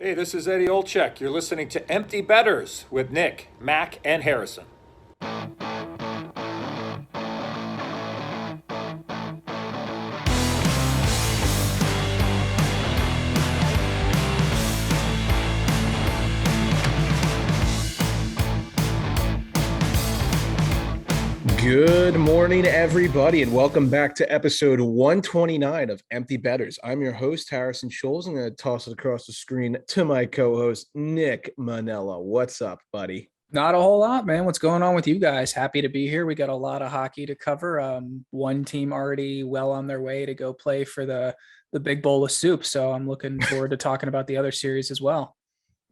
Hey, this is Eddie Olczyk. You're listening to Empty Betters with Nick, Mac, and Harrison. Good morning, everybody, and welcome back to episode 129 of Empty Betters. I'm your host, Harrison Scholes. I'm going to toss it across the screen to my co-host, Nick Manella. What's up, buddy? Not a whole lot, man. What's going on with you guys? Happy to be here. We got a lot of hockey to cover. One team already well on their way to go play for the big bowl of soup. So I'm looking forward to talking about the other series as well.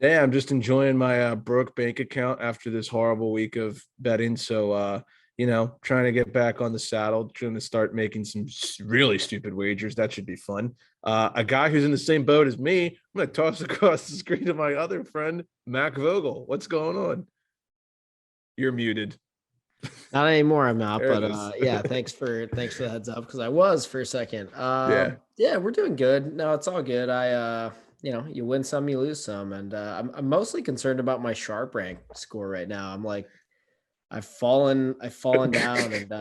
Yeah, I'm just enjoying my broke bank account after this horrible week of betting. So, trying to get back on the saddle, trying to start making some really stupid wagers. That should be fun. A guy who's in the same boat as me, I'm going to toss across the screen to my other friend, Mac Vogel. What's going on? You're muted. Not anymore, I'm not, There but it is. yeah, thanks for the heads up because I was for a second. Yeah, we're doing good. No, it's all good. You win some, you lose some, and I'm mostly concerned about my sharp rank score right now. I'm like, I've fallen down, and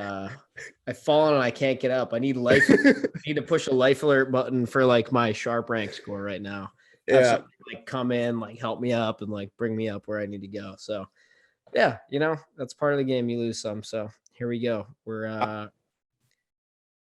I've fallen and I can't get up. I need to push a life alert button for like my sharp rank score right now. Have Yeah. somebody, like, come in, like, help me up and like bring me up where I need to go. So yeah, that's part of the game. You lose some. So here we go.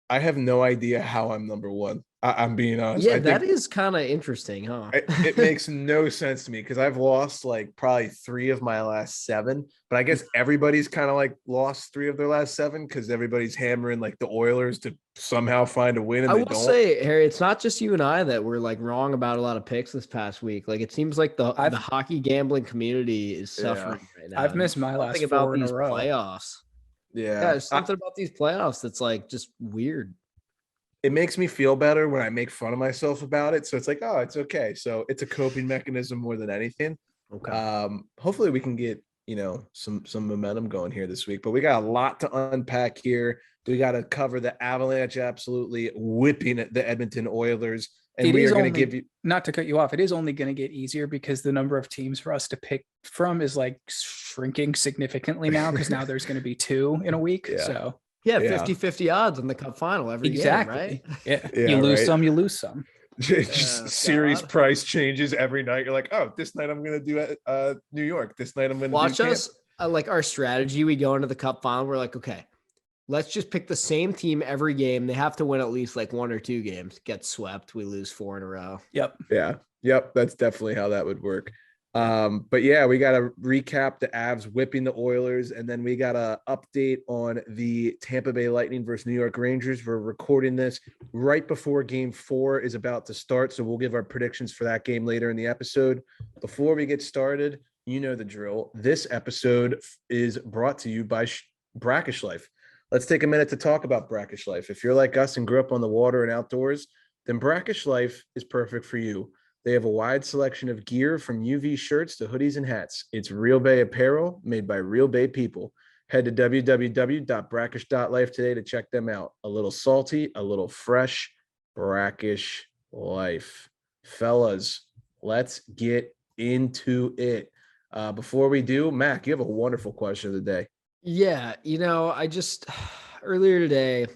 I have no idea how I'm number one. I'm being honest. Yeah, that is kind of interesting, huh? It makes no sense to me because I've lost like probably 3 of my last 7, but I guess everybody's kind of like lost 3 of their last 7 because everybody's hammering like the Oilers to somehow find a win. And I they will don't. say, Harry, it's not just you and I that were like wrong about a lot of picks this past week. Like it seems like the hockey gambling community is suffering right now. I've missed my last Something about 4 in these a row. playoffs. Yeah, There's something about these playoffs that's like just weird. it makes me feel better when I make fun of myself about it. So it's like, oh, it's okay. So it's a coping mechanism more than anything. Okay. Hopefully we can get, some momentum going here this week, but we got a lot to unpack here. We got to cover the Avalanche absolutely whipping at the Edmonton Oilers. And we are going to give you, not to cut you off, it is only going to get easier because the number of teams for us to pick from is like shrinking significantly now because now there's going to be 2 in a week. Yeah. So Yeah, 50-50 odds in the Cup final every game, right? Yeah. Yeah, You lose right. some, you lose some. just series price changes every night. You're like, oh, this night I'm going to do New York. This night I'm going to Watch do us. Like our strategy, we go into the Cup final. We're like, okay, let's just pick the same team every game. They have to win at least like 1 or 2 games. Get swept. We lose 4 in a row. Yep. Yeah. Yep. That's definitely how that would work. But yeah, we got to recap the Avs whipping the Oilers, and then we got to update on the Tampa Bay Lightning versus New York Rangers. We're recording this right before Game 4 is about to start, so we'll give our predictions for that game later in the episode. Before we get started, you know the drill. This episode is brought to you by Brackish Life. Let's take a minute to talk about Brackish Life. If you're like us and grew up on the water and outdoors, then Brackish Life is perfect for you. They have a wide selection of gear from UV shirts to hoodies and hats. It's Real Bay apparel made by Real Bay people. Head to www.brackish.life today to check them out. A little salty, a little fresh, Brackish Life. Fellas, let's get into it. Before we do, Mac, you have a wonderful question of the day. Yeah, I just earlier today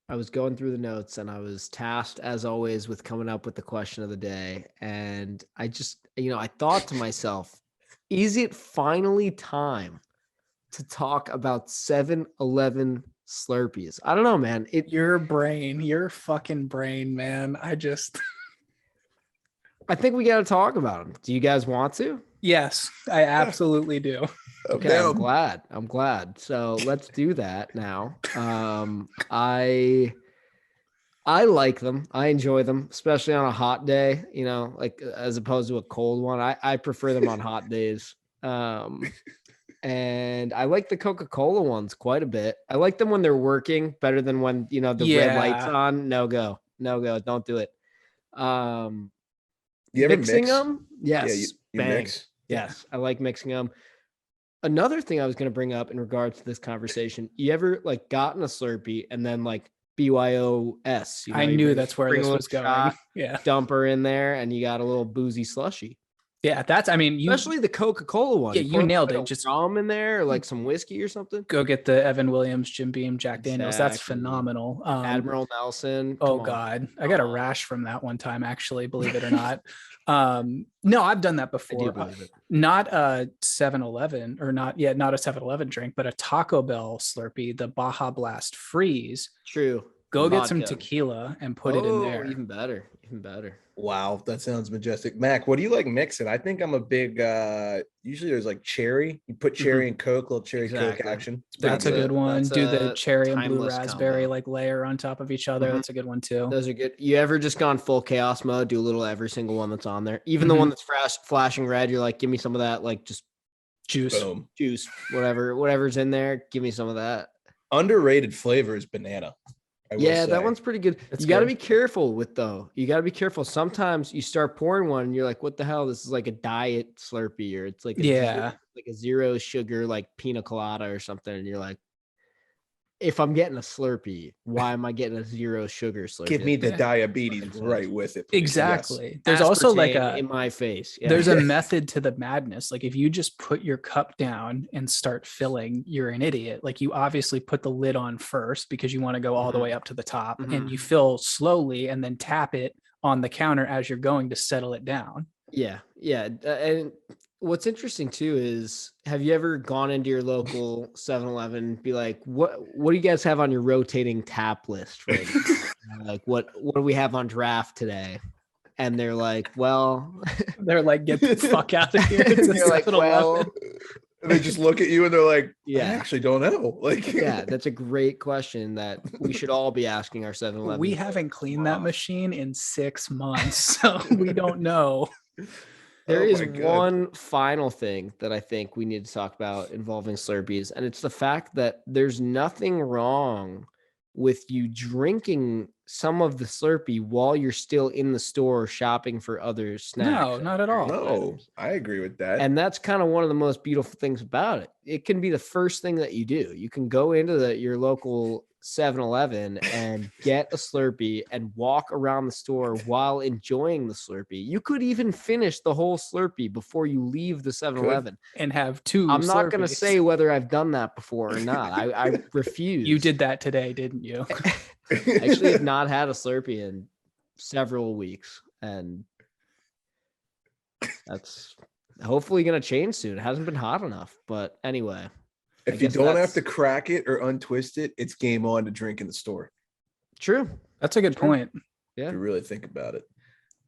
I was going through the notes and I was tasked, as always, with coming up with the question of the day. And I just, I thought to myself, is it finally time to talk about 7-Eleven Slurpees? I don't know, man. Your fucking brain, man. I think we got to talk about them. Do you guys want to? Yes, I absolutely do. Okay, I'm glad. So let's do that now. I like them. I enjoy them, especially on a hot day, like as opposed to a cold one. I prefer them on hot days. And I like the Coca-Cola ones quite a bit. I like them when they're working better than when, the red light's on. No go. Don't do it. You ever Mixing mix? them? Yes. Yeah, you mix? Yes, I like mixing them. Another thing I was going to bring up in regards to this conversation, you ever like gotten a Slurpee and then like BYOS. I knew that's where this was going. Yeah. Dump her in there, and you got a little boozy slushy. Yeah, Especially the Coca-Cola one. Yeah, you nailed it. Just rum in there, or like some whiskey or something. Go get the Evan Williams, Jim Beam, Jack Daniels. That's phenomenal. Admiral Nelson. Oh God, I got a rash from that one time. Actually, believe it or not. No, I've done that before. I do believe it. Not a 7-Eleven or not a 7-Eleven drink, but a Taco Bell Slurpee, the Baja Blast Freeze. True. Go get some tequila and put it in there. Even better. Wow, that sounds majestic. Mac, what do you like mixing? I think I'm a big usually there's like cherry. You put cherry and Coke, little cherry Coke action. That's a good one. Do the cherry and blue raspberry combo. like layer on top of each other. That's a good one too. Those are good. You ever just gone full chaos mode, do a little every single one that's on there. Even the one that's flashing red, you're like, give me some of that, like just juice, whatever's in there, give me some of that. Underrated flavor is banana. Yeah, that one's pretty good. You got to be careful You got to be careful. Sometimes you start pouring one and you're like, what the hell? This is like a diet Slurpee, or it's like a zero sugar, like pina colada or something. And you're like, if I'm getting a Slurpee, why am I getting a zero sugar Slurpee? Give me the diabetes right with it. Please. Exactly. Yes. There's also like in my face. Yeah. There's a method to the madness. Like if you just put your cup down and start filling, you're an idiot. Like you obviously put the lid on first because you want to go all the way up to the top, and you fill slowly and then tap it on the counter as you're going to settle it down. Yeah. And what's interesting too is, have you ever gone into your local 7-Eleven, be like, what do you guys have on your rotating tap list right now? Like what do we have on draft today? And they're like, well, they're like, get the fuck out of here. You're like, well, and they just look at you and they're like, yeah, I actually don't know. Like, yeah, that's a great question that we should all be asking our 7-Eleven. We haven't cleaned that machine in 6 months, so we don't know. There is one final thing that I think we need to talk about involving Slurpees, and it's the fact that there's nothing wrong with you drinking some of the Slurpee while you're still in the store shopping for other snacks. No, not at all. No, I agree with that. And that's kind of one of the most beautiful things about it. It can be the first thing that you do. You can go into your local 7-Eleven and get a Slurpee and walk around the store while enjoying the Slurpee. You could even finish the whole Slurpee before you leave the 7-Eleven and have two. I'm not going to say whether I've done that before or not. I refuse. You did that today, didn't you? I actually have not had a Slurpee in several weeks, and that's hopefully going to change soon. It hasn't been hot enough, but anyway. If you don't have to crack it or untwist it, it's game on to drink in the store. True. That's a good point. Yeah. If you really think about it.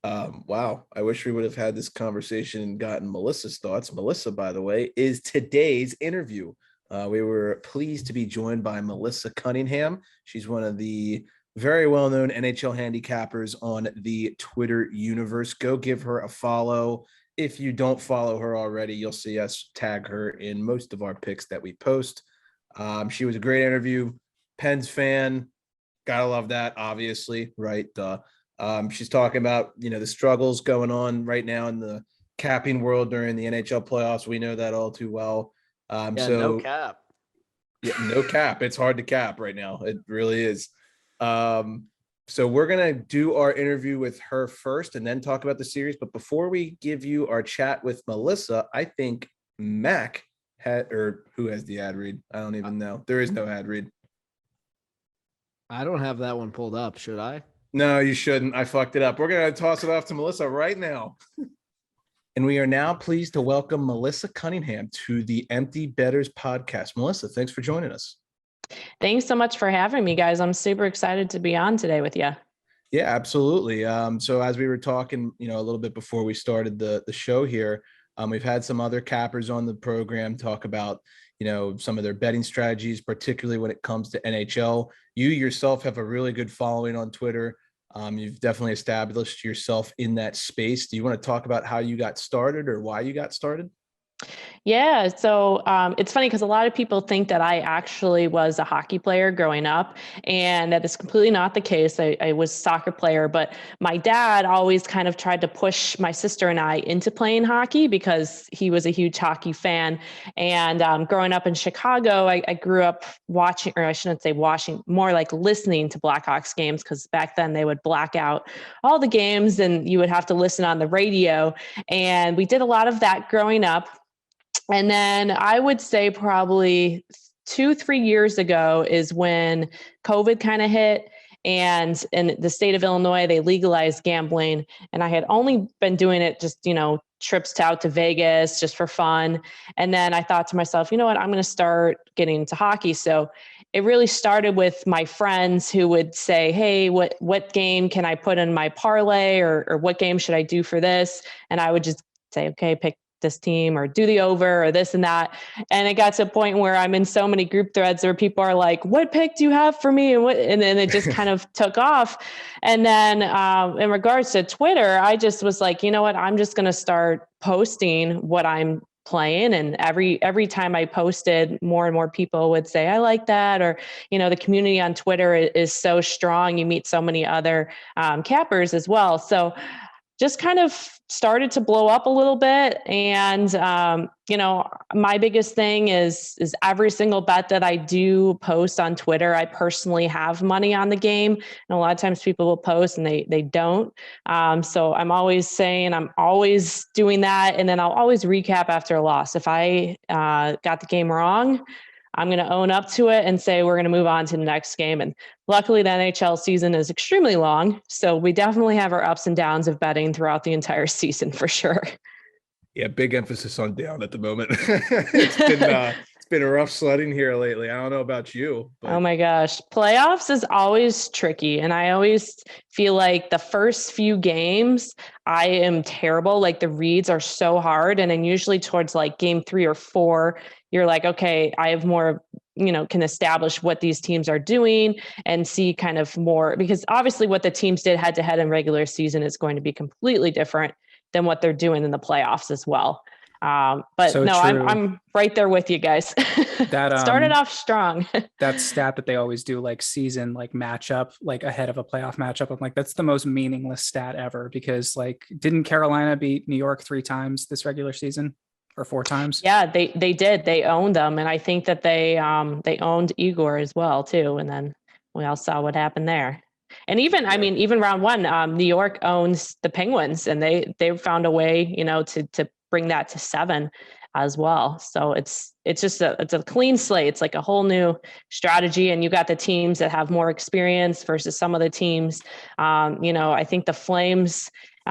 Wow. I wish we would have had this conversation and gotten Melissa's thoughts. Melissa, by the way, is today's interview. We were pleased to be joined by Melissa Cunningham. She's one of the very well-known NHL handicappers on the Twitter universe. Go give her a follow. If you don't follow her already, you'll see us tag her in most of our picks that we post. She was a great interview. Pens fan. Gotta love that, obviously, right? She's talking about, the struggles going on right now in the capping world during the NHL playoffs. We know that all too well. No cap. Yeah, no cap. It's hard to cap right now. It really is. So we're going to do our interview with her first and then talk about the series. But before we give you our chat with Melissa, I think Mac who has the ad read? I don't even know. There is no ad read. I don't have that one pulled up. Should I? No, you shouldn't. I fucked it up. We're going to toss it off to Melissa right now. And we are now pleased to welcome Melissa Cunningham to the Empty Betters podcast. Melissa, thanks for joining us. Thanks so much for having me, guys. I'm super excited to be on today with you. Yeah, absolutely. So as we were talking, a little bit before we started the show here, we've had some other cappers on the program talk about, some of their betting strategies, particularly when it comes to NHL. You yourself have a really good following on Twitter. You've definitely established yourself in that space. Do you want to talk about how you got started or why you got started? Yeah, so it's funny because a lot of people think that I actually was a hockey player growing up, and that is completely not the case. I was a soccer player, but my dad always kind of tried to push my sister and I into playing hockey because he was a huge hockey fan. And growing up in Chicago, I grew up watching, or I shouldn't say watching, more like listening to Blackhawks games because back then they would black out all the games and you would have to listen on the radio. And we did a lot of that growing up. And then I would say probably 2, 3 years ago is when COVID kind of hit. And in the state of Illinois, they legalized gambling. And I had only been doing it just, trips out to Vegas just for fun. And then I thought to myself, you know what, I'm going to start getting into hockey. So it really started with my friends who would say, hey, what game can I put in my parlay, or what game should I do for this? And I would just say, okay, pick this team or do the over or this and that. And it got to a point where I'm in so many group threads where people are like, what pick do you have for me? And then it just kind of took off. And then in regards to Twitter, I just was like, you know what, I'm just going to start posting what I'm playing. And every time I posted, more and more people would say, I like that. Or, the community on Twitter is so strong. You meet so many other cappers as well. So just kind of started to blow up a little bit. And, my biggest thing is every single bet that I do post on Twitter, I personally have money on the game. And a lot of times people will post and they don't. So I'm always saying, I'm always doing that. And then I'll always recap after a loss. If I got the game wrong, I'm going to own up to it and say, we're going to move on to the next game. And luckily the NHL season is extremely long. So we definitely have our ups and downs of betting throughout the entire season for sure. Yeah. Big emphasis on down at the moment. It's been a rough sledding here lately. I don't know about you, but oh my gosh. Playoffs is always tricky. And I always feel like the first few games, I am terrible. Like the reads are so hard. And then usually towards like game 3 or 4, you're like, okay, I have more, can establish what these teams are doing and see kind of more, because obviously what the teams did head to head in regular season is going to be completely different than what they're doing in the playoffs as well. But So no, true. I'm right there with you guys. That started off strong. that stat that they always do, like season, like matchup, like ahead of a playoff matchup. I'm like, that's the most meaningless stat ever, because like, didn't Carolina beat New York 3 times this regular season, or 4 times? Yeah, they did. They owned them, and I think that they owned Igor as well too. And then we all saw what happened there. And even even round 1, New York owns the Penguins, and they found a way, to bring that to 7 as well. So it's just it's a clean slate. It's like a whole new strategy, and you got the teams that have more experience versus some of the teams. I think the Flames,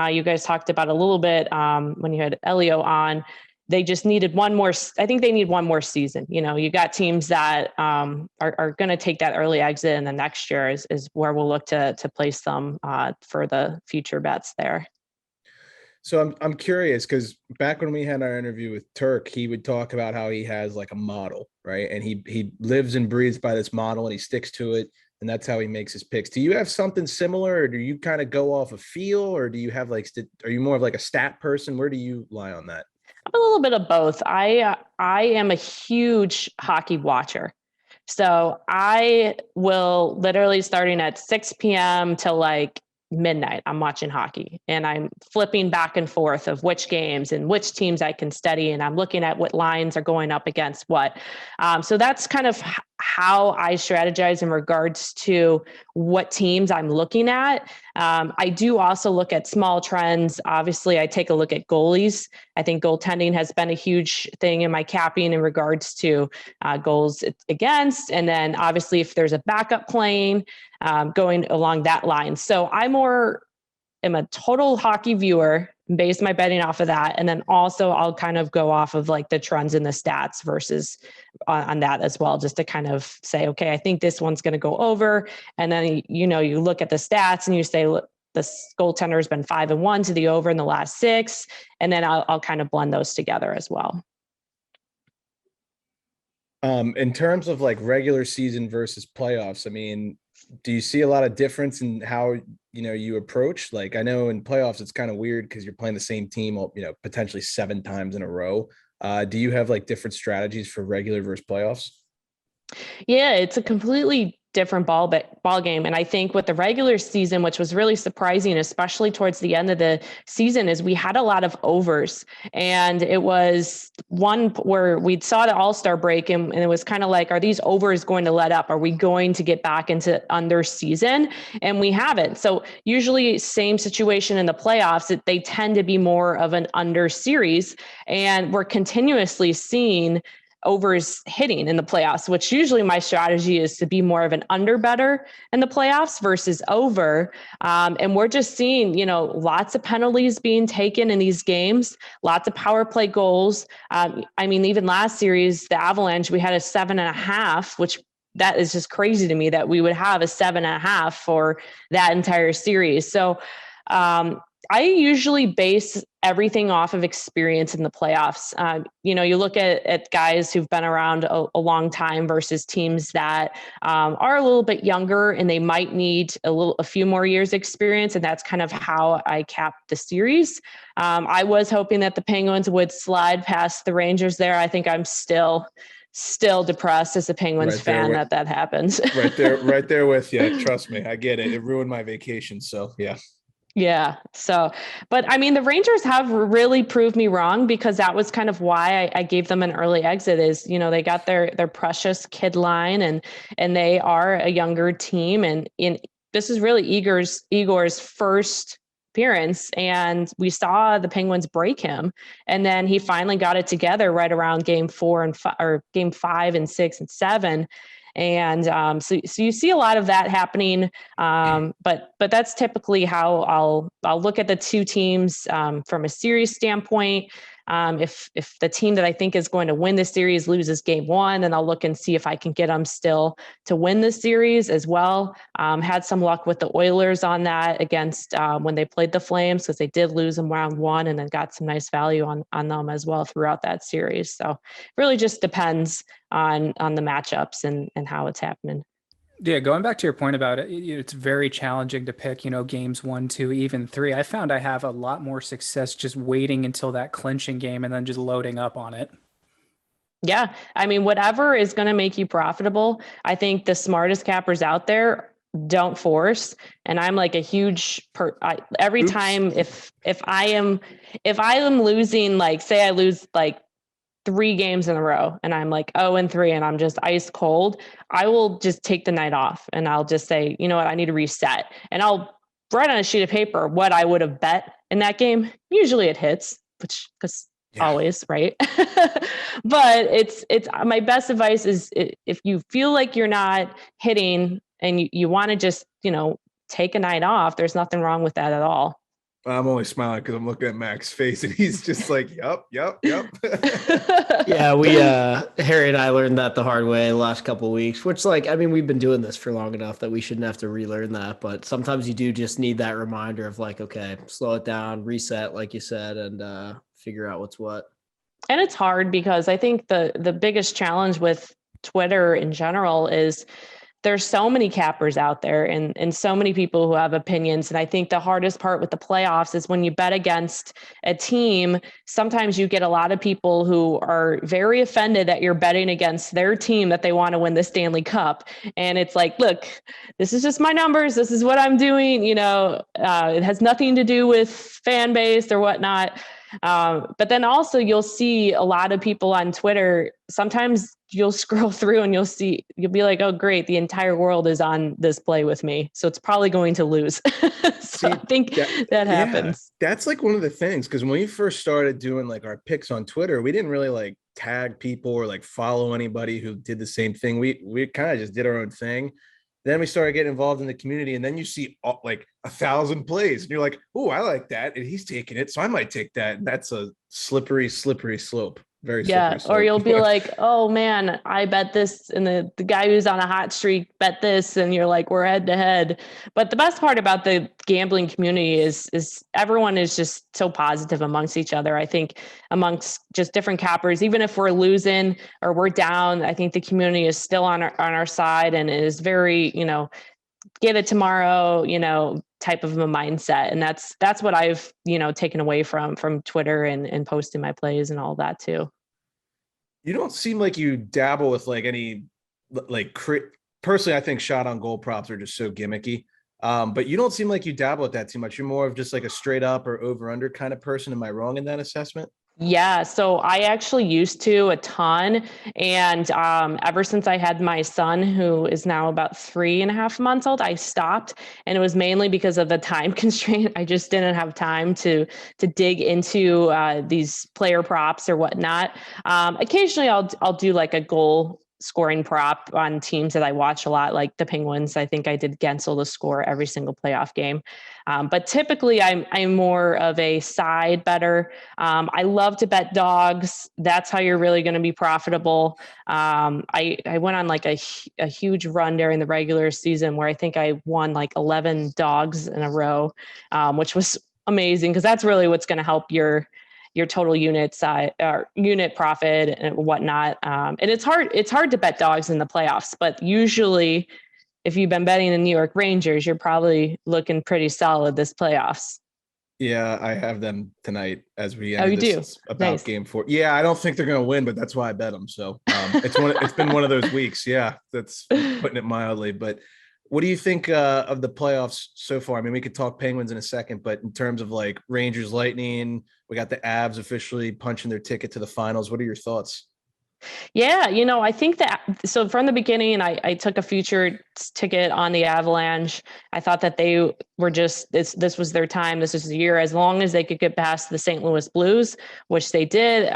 you guys talked about a little bit when you had Elio on. They just needed one more. I think they need one more season. You got teams that are going to take that early exit, and the next year is where we'll look to place them for the future bets there. So I'm curious, because back when we had our interview with Turk, he would talk about how he has like a model, right? And he lives and breathes by this model, and he sticks to it, and that's how he makes his picks. Do you have something similar, or do you kind of go off a feel, or do you have like, are you more of like a stat person? Where do you lie on that? I'm a little bit of both. I am a huge hockey watcher. So I will literally, starting at 6 p.m. till like midnight, I'm watching hockey, and I'm flipping back and forth of which games and which teams I can study. And I'm looking at what lines are going up against what. So that's kind of how I strategize in regards to what teams I'm looking at. I do also look at small trends. Obviously, I take a look at goalies. I think goaltending has been a huge thing in my capping in regards to goals against. And then obviously, if there's a backup playing, going along that line. So I am a total hockey viewer, base my betting off of that. And then also I'll kind of go off of like the trends in the stats versus on that as well, just to kind of say, okay, I think this one's going to go over. And then, you look at the stats and you say, look, this goaltender has been 5-1 to the over in the last 6. And then I'll kind of blend those together as well. In terms of like regular season versus playoffs, I mean, do you see a lot of difference in how, you approach? Like, I know in playoffs, it's kind of weird because you're playing the same team, potentially 7 times in a row. Do you have like different strategies for regular versus playoffs? Yeah, it's a completely different ball game. And I think with the regular season, which was really surprising, especially towards the end of the season, is we had a lot of overs. And it was one where we saw the All-Star break and it was kind of like, are these overs going to let up? Are we going to get back into under season? And we haven't. So usually same situation in the playoffs, they tend to be more of an under series. And we're continuously seeing overs hitting in the playoffs, which usually my strategy is to be more of an under better in the playoffs versus over. And we're just seeing, lots of penalties being taken in these games, lots of power play goals. I mean, even last series, the Avalanche, we had a 7.5, which that is just crazy to me that we would have a 7.5 for that entire series. So, I usually base everything off of experience in the playoffs. You look at guys who've been around a long time versus teams that are a little bit younger and they might need a few more years experience. And that's kind of how I capped the series. I was hoping that the Penguins would slide past the Rangers there. I think I'm still depressed as a Penguins fan that happens. right there with you. Trust me, I get it. It ruined my vacation. So yeah. Yeah. So, but I mean, the Rangers have really proved me wrong because that was kind of why I gave them an early exit is, they got their precious kid line and they are a younger team. And this is really Igor's first appearance. And we saw the Penguins break him. And then he finally got it together right around game 4 or game 5 and 6 and 7. And so you see a lot of that happening, but that's typically how I'll look at the two teams from a series standpoint. If the team that I think is going to win the series loses game 1, then I'll look and see if I can get them still to win the series as well. Had some luck with the Oilers on that against when they played the Flames because they did lose them round 1 and then got some nice value on them as well throughout that series. So it really just depends on the matchups and how it's happening. Yeah, going back to your point about it, it's very challenging to pick, games 1, 2, even 3. I found I have a lot more success just waiting until that clinching game and then just loading up on it. Yeah, I mean, whatever is going to make you profitable. I think the smartest cappers out there don't force. And I'm like a huge every time if I am losing, like say I lose like 3 games in a row and I'm like 0-3 and I'm just ice cold, I will just take the night off and I'll just say, you know what, I need to reset. And I'll write on a sheet of paper what I would have bet in that game. Usually it hits, because always, right? But it's my best advice is if you feel like you're not hitting and you want to just, take a night off, there's nothing wrong with that at all. I'm only smiling because I'm looking at Mac's face and he's just like, yep. Yeah, we Harry and I learned that the hard way the last couple of weeks, which we've been doing this for long enough that we shouldn't have to relearn that. But sometimes you do just need that reminder of like, okay, slow it down, reset, like you said, and figure out what's what. And it's hard because I think the biggest challenge with Twitter in general is there's so many cappers out there and so many people who have opinions. And I think the hardest part with the playoffs is when you bet against a team, sometimes you get a lot of people who are very offended that you're betting against their team that they want to win the Stanley Cup. And it's like, look, this is just my numbers. This is what I'm doing. It has nothing to do with fan base or whatnot. But then also you'll see a lot of people on Twitter. Sometimes you'll scroll through and you'll be like, oh, great. The entire world is on this play with me. So it's probably going to lose. So I think that happens. Yeah, that's like one of the things. Cause when we first started doing like our picks on Twitter, we didn't really like tag people or like follow anybody who did the same thing. We kind of just did our own thing. Then we started getting involved in the community, and then you see like 1,000 plays, and you're like, "Oh, I like that," and he's taking it, so I might take that. And that's a slippery slope. Very slippery slope. Or you'll be like, "Oh man, I bet this," and the guy who's on a hot streak bet this, and you're like, "We're head to head." But the best part about the gambling community is everyone is just so positive amongst each other. I think amongst just different cappers, even if we're losing or we're down, I think the community is still on our side and is very, get it tomorrow, type of a mindset. And that's what I've, taken away from Twitter and posting my plays and all that too. You don't seem like you dabble with like any like personally, I think shot on goal props are just so gimmicky. But you don't seem like you dabble with that too much. You're more of just like a straight up or over under kind of person. Am I wrong in that assessment? Yeah, so I actually used to a ton. And ever since I had my son, who is now about 3.5 months old, I stopped. And it was mainly because of the time constraint. I just didn't have time to dig into these player props or whatnot. Occasionally I'll do like a goal scoring prop on teams that I watch a lot, like the Penguins. I think I did Gensel to score every single playoff game. But typically I'm more of a side better. I love to bet dogs. That's how you're really going to be profitable. I went on like a huge run during the regular season where I think I won like 11 dogs in a row, which was amazing because that's really what's going to help your total unit size or unit profit and whatnot. And it's hard to bet dogs in the playoffs, but usually if you've been betting the New York Rangers, you're probably looking pretty solid this playoffs. Yeah, I have them tonight as we Oh, enter you do? this about Nice. game 4. Yeah, I don't think they're gonna win, but that's why I bet them. So it's been one of those weeks. Yeah, that's putting it mildly. But what do you think of the playoffs so far? I mean, we could talk Penguins in a second, but in terms of like Rangers, Lightning, we got the Avs officially punching their ticket to the finals. What are your thoughts? Yeah, I think that so from the beginning, I took a future ticket on the Avalanche. I thought that they were just this was their time. This is the year. As long as they could get past the St. Louis Blues, which they did.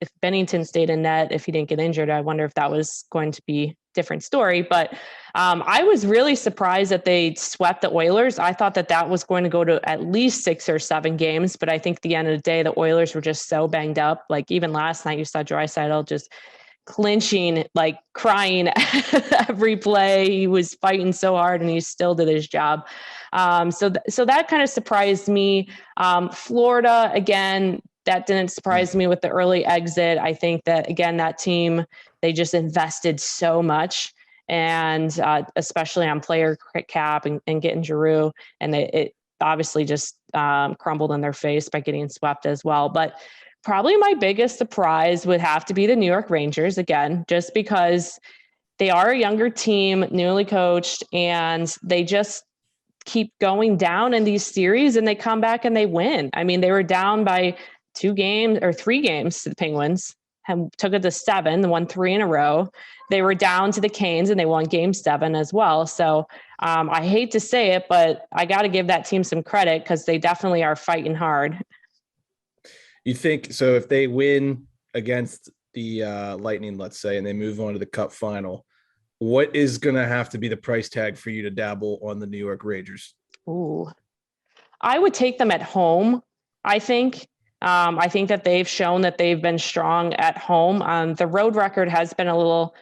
If Bennington stayed in net, if he didn't get injured, I wonder if that was going to be a different story. But I was really surprised that they swept the Oilers. I thought that was going to go to at least 6 or 7 games. But I think at the end of the day, the Oilers were just so banged up. Like even last night, you saw Draisaitl just clinching, like crying every play. He was fighting so hard and he still did his job. So that kind of surprised me. Florida, again, that didn't surprise me with the early exit. I think that, again, that team, they just invested so much. And especially on player cap and getting Giroux. And it obviously just crumbled in their face by getting swept as well. But probably my biggest surprise would have to be the New York Rangers again, just because they are a younger team, newly coached, and they just keep going down in these series and they come back and they win. I mean, they were down by 2 games or 3 games to the Penguins and took it to 7, they won 3 in a row. They were down to the Canes and they won game 7 as well. So I hate to say it, but I got to give that team some credit because they definitely are fighting hard. You think so? If they win against the Lightning, let's say, and they move on to the Cup final, what is going to have to be the price tag for you to dabble on the New York Rangers? Ooh, I would take them at home. I think that they've shown that they've been strong at home. The road record has been a little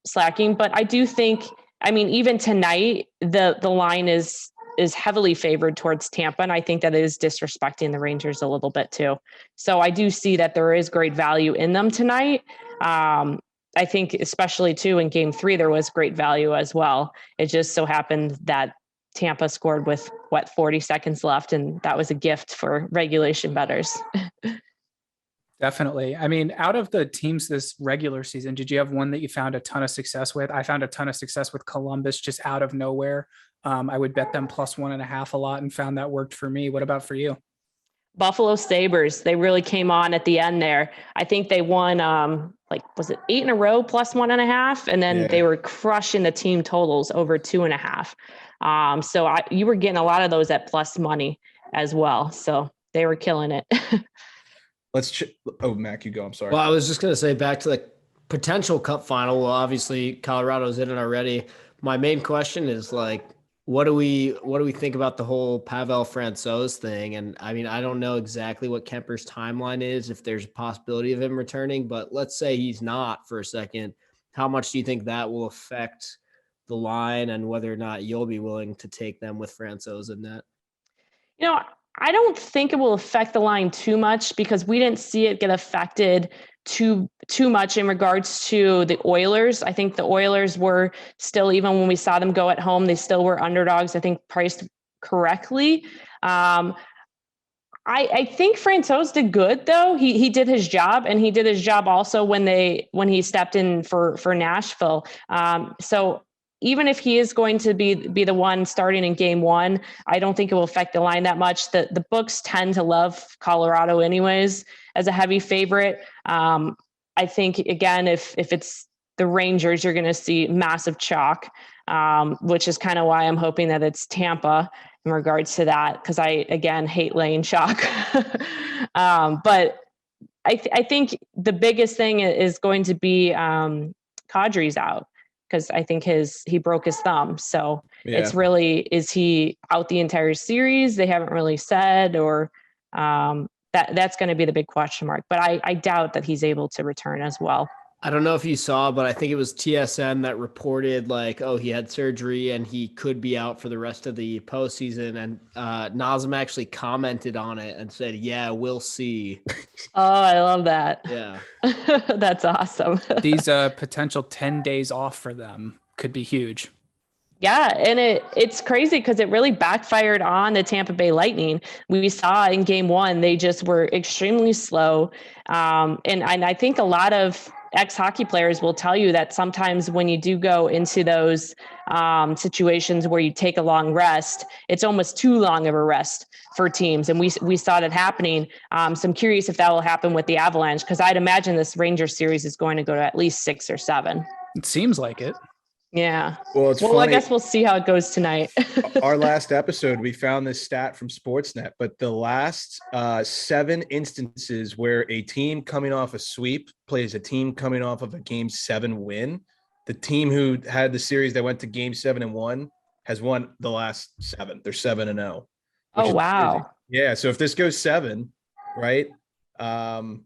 slacking, but I do think, I mean, even tonight, the line is heavily favored towards Tampa. And I think that is disrespecting the Rangers a little bit too. So I do see that there is great value in them tonight. I think especially too in game 3, there was great value as well. It just so happened that Tampa scored with 40 seconds left. And that was a gift for regulation bettors. Definitely. I mean, out of the teams this regular season, did you have one that you found a ton of success with? I found a ton of success with Columbus just out of nowhere. I would bet them +1.5 a lot and found that worked for me. What about for you? Buffalo Sabres, they really came on at the end there. I think they won, was it 8 in a row +1.5? And then they were crushing the team totals over 2.5. So you were getting a lot of those at plus money as well. So they were killing it. Oh, Mac, you go. I'm sorry. Well, I was just going to say back to the potential Cup final. Well, obviously Colorado's in it already. My main question is like, what do we think about the whole Pavel Francouz thing? And I mean, I don't know exactly what Kemper's timeline is, if there's a possibility of him returning, but let's say he's not for a second. How much do you think that will affect the line and whether or not you'll be willing to take them with Francouz in that? I don't think it will affect the line too much because we didn't see it get affected too much in regards to the Oilers. I think the Oilers were still, even when we saw them go at home, they still were underdogs, I think priced correctly. I think Francouz did good though. He did his job, and he did his job also when he stepped in for Nashville. So even if he is going to be the one starting in game one, I don't think it will affect the line that much. The books tend to love Colorado anyways as a heavy favorite. I think again, if it's the Rangers, you're going to see massive chalk, which is kind of why I'm hoping that it's Tampa in regards to that, because I, again, hate laying chalk. But I think the biggest thing is going to be Kadri's out, because I think he broke his thumb. So it's really, is he out the entire series? They haven't really said, or that's going to be the big question mark. But I doubt that he's able to return as well. I don't know if you saw, but I think it was TSN that reported he had surgery and he could be out for the rest of the postseason. And Nazem actually commented on it and said, "Yeah, we'll see." Oh, I love that. Yeah. That's awesome. These potential 10 days off for them could be huge. Yeah, and it's crazy because it really backfired on the Tampa Bay Lightning. We saw in game one, they just were extremely slow. And I think a lot of ex-hockey players will tell you that sometimes when you do go into those situations where you take a long rest, it's almost too long of a rest for teams. And we saw that happening. So I'm curious if that will happen with the Avalanche, because I'd imagine this Rangers series is going to go to at least 6 or 7. It seems like it. Yeah. Well, funny. I guess we'll see how it goes tonight. Our last episode, we found this stat from Sportsnet, but the last 7 instances where a team coming off a sweep plays a team coming off of a game 7 win, the team who had the series that went to game 7 and won has won the last 7. They're 7-0. Oh, wow. Crazy. Yeah. So if this goes 7, right, that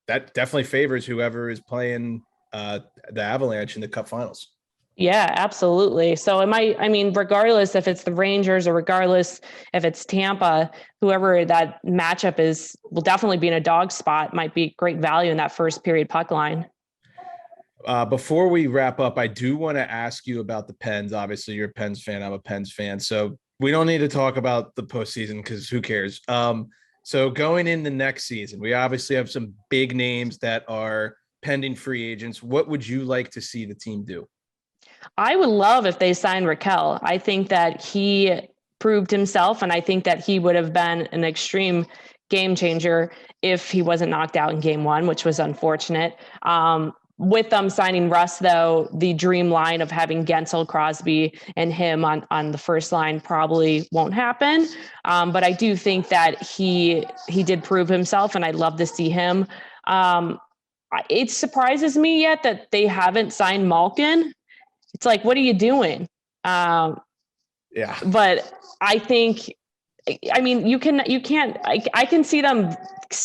definitely favors whoever is playing the Avalanche in the Cup Finals. Yeah, absolutely. So regardless if it's the Rangers or regardless if it's Tampa, whoever that matchup is will definitely be in a dog spot, might be great value in that first period puck line. Before we wrap up, I do want to ask you about the Pens. Obviously, you're a Pens fan. I'm a Pens fan. So we don't need to talk about the postseason because who cares? So going in the next season, we obviously have some big names that are pending free agents. What would you like to see the team do? I would love if they signed Raquel. I think that he proved himself, and I think that he would have been an extreme game changer if he wasn't knocked out in game 1, which was unfortunate. With them signing Russ, though, the dream line of having Gensel, Crosby, and him on the first line probably won't happen. But I do think that he did prove himself, and I'd love to see him. It surprises me yet that they haven't signed Malkin. It's like, what are you doing? Yeah. But I think, you can't, I can see them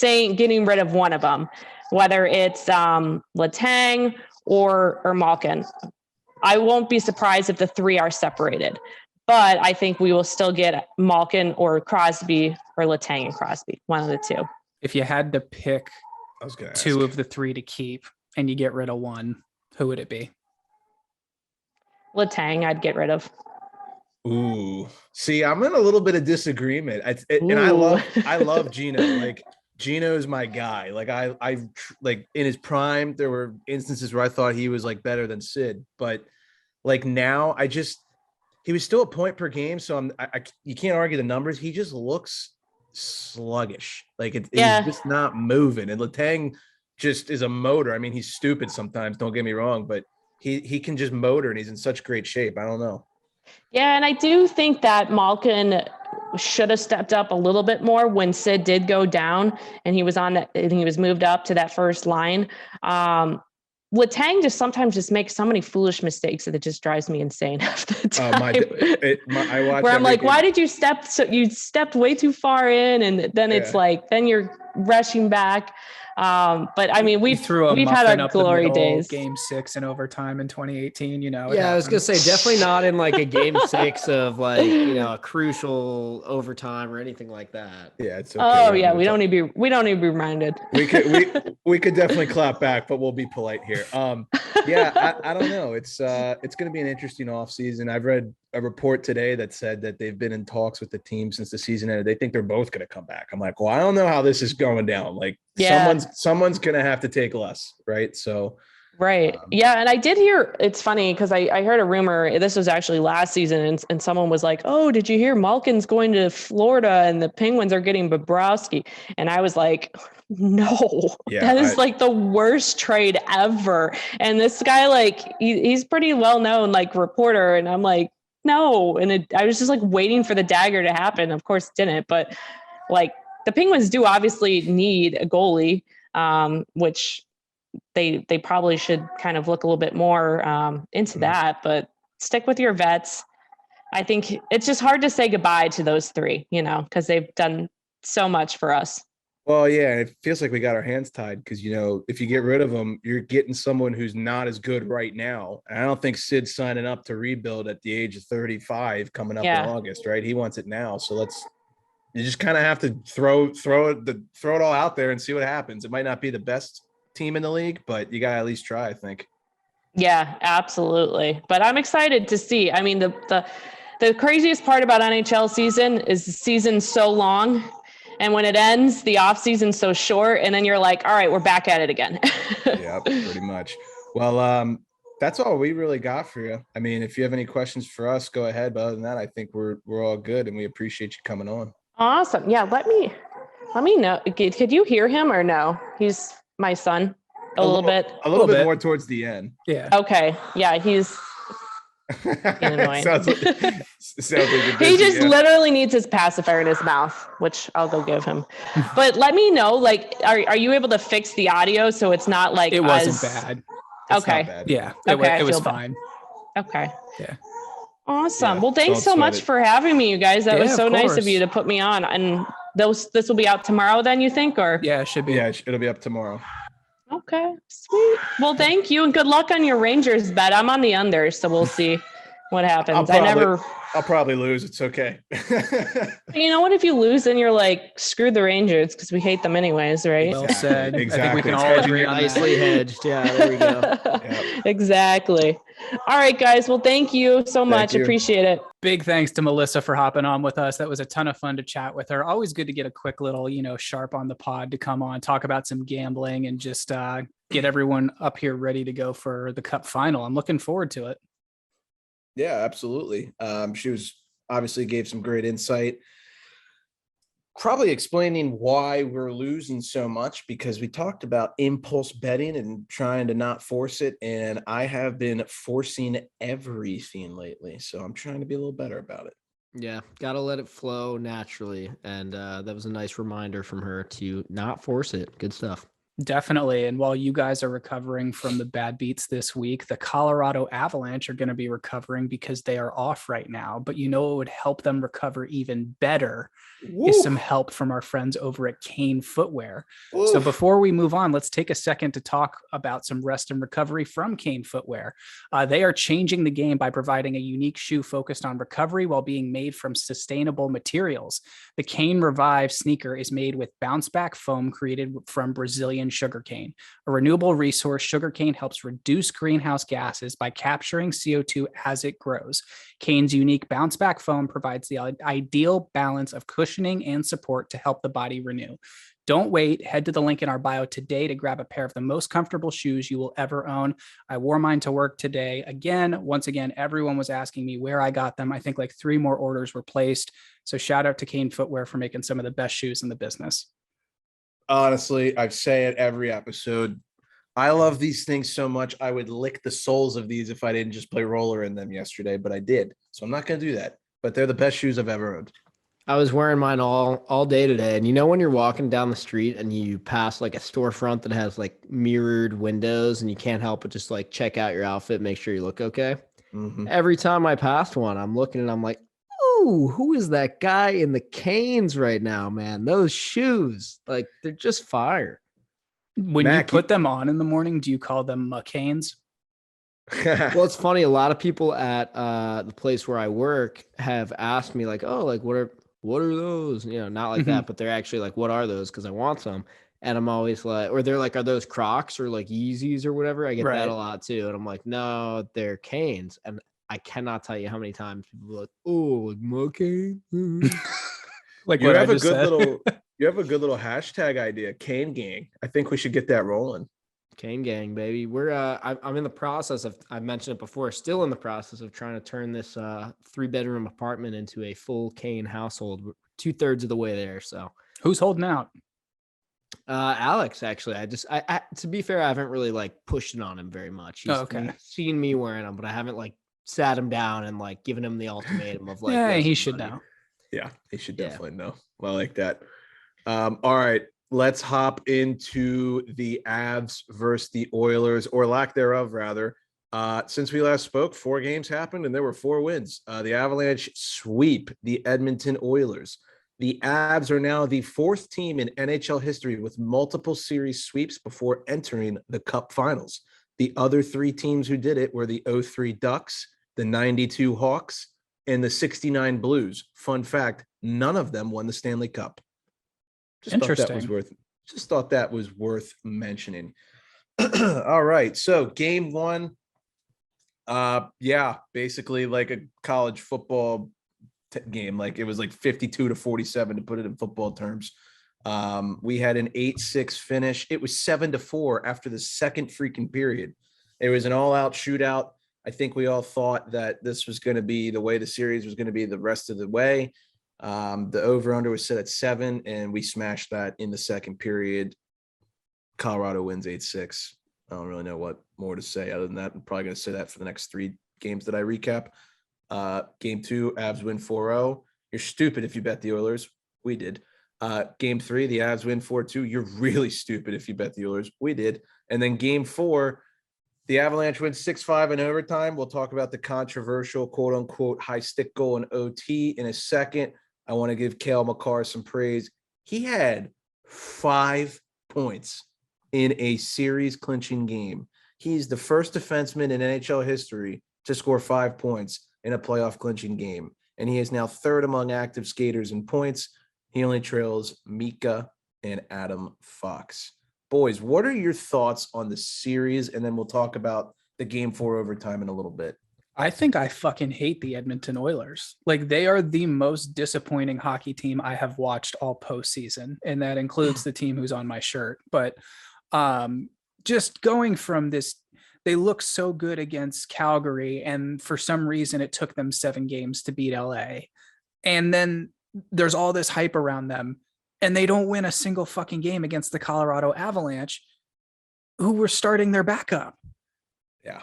getting rid of one of them, whether it's Letang or Malkin. I won't be surprised if the 3 are separated, but I think we will still get Malkin or Crosby, or Letang and Crosby, one of the 2. If you had to pick 2 of the 3 to keep and you get rid of one, who would it be? Letang, I'd get rid of. Ooh, see, I'm in a little bit of disagreement. And I love Gino. Like, Gino is my guy. Like, I like in his prime, there were instances where I thought he was like better than Sid, but like now, he was still a point per game. So you can't argue the numbers. He just looks sluggish. Like he's just not moving. And Letang just is a motor. I mean, he's stupid sometimes. Don't get me wrong, but he can just motor, and he's in such great shape. I don't know. Yeah, and I do think that Malkin should have stepped up a little bit more when Sid did go down and he was moved up to that first line. Letang sometimes makes so many foolish mistakes that it just drives me insane half the time. I watch where I'm like, why did you step? So you stepped way too far in, and then it's like, then you're rushing back. But I mean, we've had our glory days. Game 6 in overtime in 2018. Yeah, I was gonna say definitely not in like a game 6 of like a crucial overtime or anything like that. Yeah, it's okay. Oh yeah, we don't need to be reminded. We could definitely clap back, but we'll be polite here. Yeah, I don't know. It's gonna be an interesting off season. I've read a report today that said that they've been in talks with the team since the season ended. They think they're both going to come back. I'm like, well, I don't know how this is going down. Like someone's going to have to take less, right? So right. Yeah. And I did hear, it's funny because I heard a rumor, this was actually last season, and someone was like, oh, did you hear Malkin's going to Florida and the Penguins are getting Bobrovsky? And I was like, no, that is like the worst trade ever. And this guy, like, he's pretty well known, like, reporter. And I'm like, no. And I was just like waiting for the dagger to happen. Of course, it didn't. But like, the Penguins do obviously need a goalie, which they probably should kind of look a little bit more into that, but stick with your vets. I think it's just hard to say goodbye to those three, because they've done so much for us. Well, yeah, it feels like we got our hands tied because, if you get rid of them, you're getting someone who's not as good right now. And I don't think Sid's signing up to rebuild at the age of 35 coming up in August, right? He wants it now. So you just kind of have to throw it all out there and see what happens. It might not be the best team in the league, but you got to at least try, I think. Yeah, absolutely. But I'm excited to see. I mean, the craziest part about NHL season is the season's so long. And when it ends, the off season's so short. And then you're like, all right, we're back at it again. Yeah, pretty much. Well, that's all we really got for you. I mean, if you have any questions for us, go ahead. But other than that, I think we're all good and we appreciate you coming on. Awesome. Yeah. Let me know. Could you hear him or no? He's my son a little bit more towards the end. Yeah. Okay. Yeah. He's annoying. sounds like he just literally needs his pacifier in his mouth, which I'll go give him. But let me know, like, are you able to fix the audio so it's not like it wasn't bad? Okay. Bad. Yeah. Okay. It was fine. Okay. Yeah. Awesome. Well, thanks so much for having me, you guys. That was so nice of you to put me on. And this will be out tomorrow then, you think? Or yeah, it should be. Yeah, it'll be up tomorrow. Okay, sweet. Well, thank you and good luck on your Rangers bet. I'm on the under, so we'll see what happens. I'll probably lose. It's okay. You know what? If you lose, then you're like, screw the Rangers because we hate them anyways, right? Well said. Exactly. I think we can all agree on nicely hedged. Yeah, there we go. Yep. Exactly. All right, guys. Well, thank you so much. Appreciate it. Big thanks to Melissa for hopping on with us. That was a ton of fun to chat with her. Always good to get a quick little, sharp on the pod to come on, talk about some gambling and just get everyone up here ready to go for the Cup final. I'm looking forward to it. Yeah, absolutely. She was obviously gave some great insight, probably explaining why we're losing so much because we talked about impulse betting and trying to not force it. And I have been forcing everything lately. So I'm trying to be a little better about it. Yeah, got to let it flow naturally. And that was a nice reminder from her to not force it. Good stuff. Definitely. And while you guys are recovering from the bad beats this week, the Colorado Avalanche are going to be recovering because they are off right now. But it would help them recover even better is some help from our friends over at Kane Footwear. Oof. So before we move on, let's take a second to talk about some rest and recovery from Kane Footwear. They are changing the game by providing a unique shoe focused on recovery while being made from sustainable materials. The Kane Revive sneaker is made with bounce back foam created from Brazilian sugarcane. A renewable resource, sugarcane helps reduce greenhouse gases by capturing CO2 as it grows. Kane's unique bounce back foam provides the ideal balance of cushioning and support to help the body renew. Don't wait. Head to the link in our bio today to grab a pair of the most comfortable shoes you will ever own. I wore mine to work today. Once again, everyone was asking me where I got them. I think like 3 more orders were placed. So shout out to Kane Footwear for making some of the best shoes in the business. Honestly, I say it every episode. I love these things so much. I would lick the soles of these if I didn't just play roller in them yesterday, but I did. So I'm not going to do that. But they're the best shoes I've ever owned. I was wearing mine all day today. And when you're walking down the street and you pass like a storefront that has like mirrored windows and you can't help but just like check out your outfit, make sure you look okay. Mm-hmm. Every time I passed one, I'm looking and I'm like, ooh, who is that guy in the Canes right now, man? Those shoes, like they're just fire. When you put them on in the morning, do you call them Canes? Well, it's funny. A lot of people at the place where I work have asked me like, oh, like what are those? Not like that, but they're actually like, what are those? Because I want some. And I'm always like, or they're like, are those Crocs or like Yeezys or whatever? I get that a lot too. And I'm like, no, they're Canes. And I cannot tell you how many times people are like, oh, like Kane. Like You what I have a just good said. little you have a good little hashtag idea, Kane Gang. I think we should get that rolling. Kane Gang, baby. We're I'm in the process of, I mentioned it before, still in the process of trying to turn this 3-bedroom apartment into a full Kane household. We're 2/3 of the way there. So Who's holding out? Alex, actually, I to be fair, I haven't really like pushed it on him very much. He's seen me wearing them, but I haven't like sat him down and like given him the ultimatum of like, yeah, he listen, should buddy. know. Yeah, he should definitely know. Well, I like that. All right, let's hop into the Avs versus the Oilers, or lack thereof, rather. Since we last spoke, 4 games happened and there were 4 wins. The Avalanche sweep the Edmonton Oilers. The Avs are now the 4th team in NHL history with multiple series sweeps before entering the Cup Finals. The other 3 teams who did it were the 03 Ducks, the 92 Hawks, and the 69 Blues. Fun fact, none of them won the Stanley Cup. Interesting. Just thought that was worth mentioning. All right, so game 1, basically like a college football game. Like it was like 52-47 to put it in football terms. We had an 8-6 finish. It was 7-4 after the second freaking period. It was an all-out shootout. I think we all thought that this was going to be the way the series was going to be the rest of the way. The over-under was set at 7, and we smashed that in the second period. Colorado wins 8-6. I don't really know what more to say other than that. I'm probably going to say that for the next 3 games that I recap. Game 2, Avs win 4-0. You're stupid if you bet the Oilers. We did. Game 3, the Avs win 4-2. You're really stupid if you bet the Oilers. We did. And then game 4, the Avalanche wins 6-5 in overtime. We'll talk about the controversial quote-unquote high stick goal in OT in a second. I want to give Cale Makar some praise. He had 5 points in a series clinching game. He's the first defenseman in NHL history to score 5 points in a playoff clinching game. And he is now 3rd among active skaters in points. He only trails Mika and Adam Fox. Boys, what are your thoughts on the series? And then we'll talk about the game 4 overtime in a little bit. I think I fucking hate the Edmonton Oilers. Like they are the most disappointing hockey team I have watched all postseason. And that includes the team who's on my shirt. But just going from this, they look so good against Calgary. And for some reason, it took them 7 games to beat LA. And then there's all this hype around them. And they don't win a single fucking game against the Colorado Avalanche, who were starting their backup. Yeah.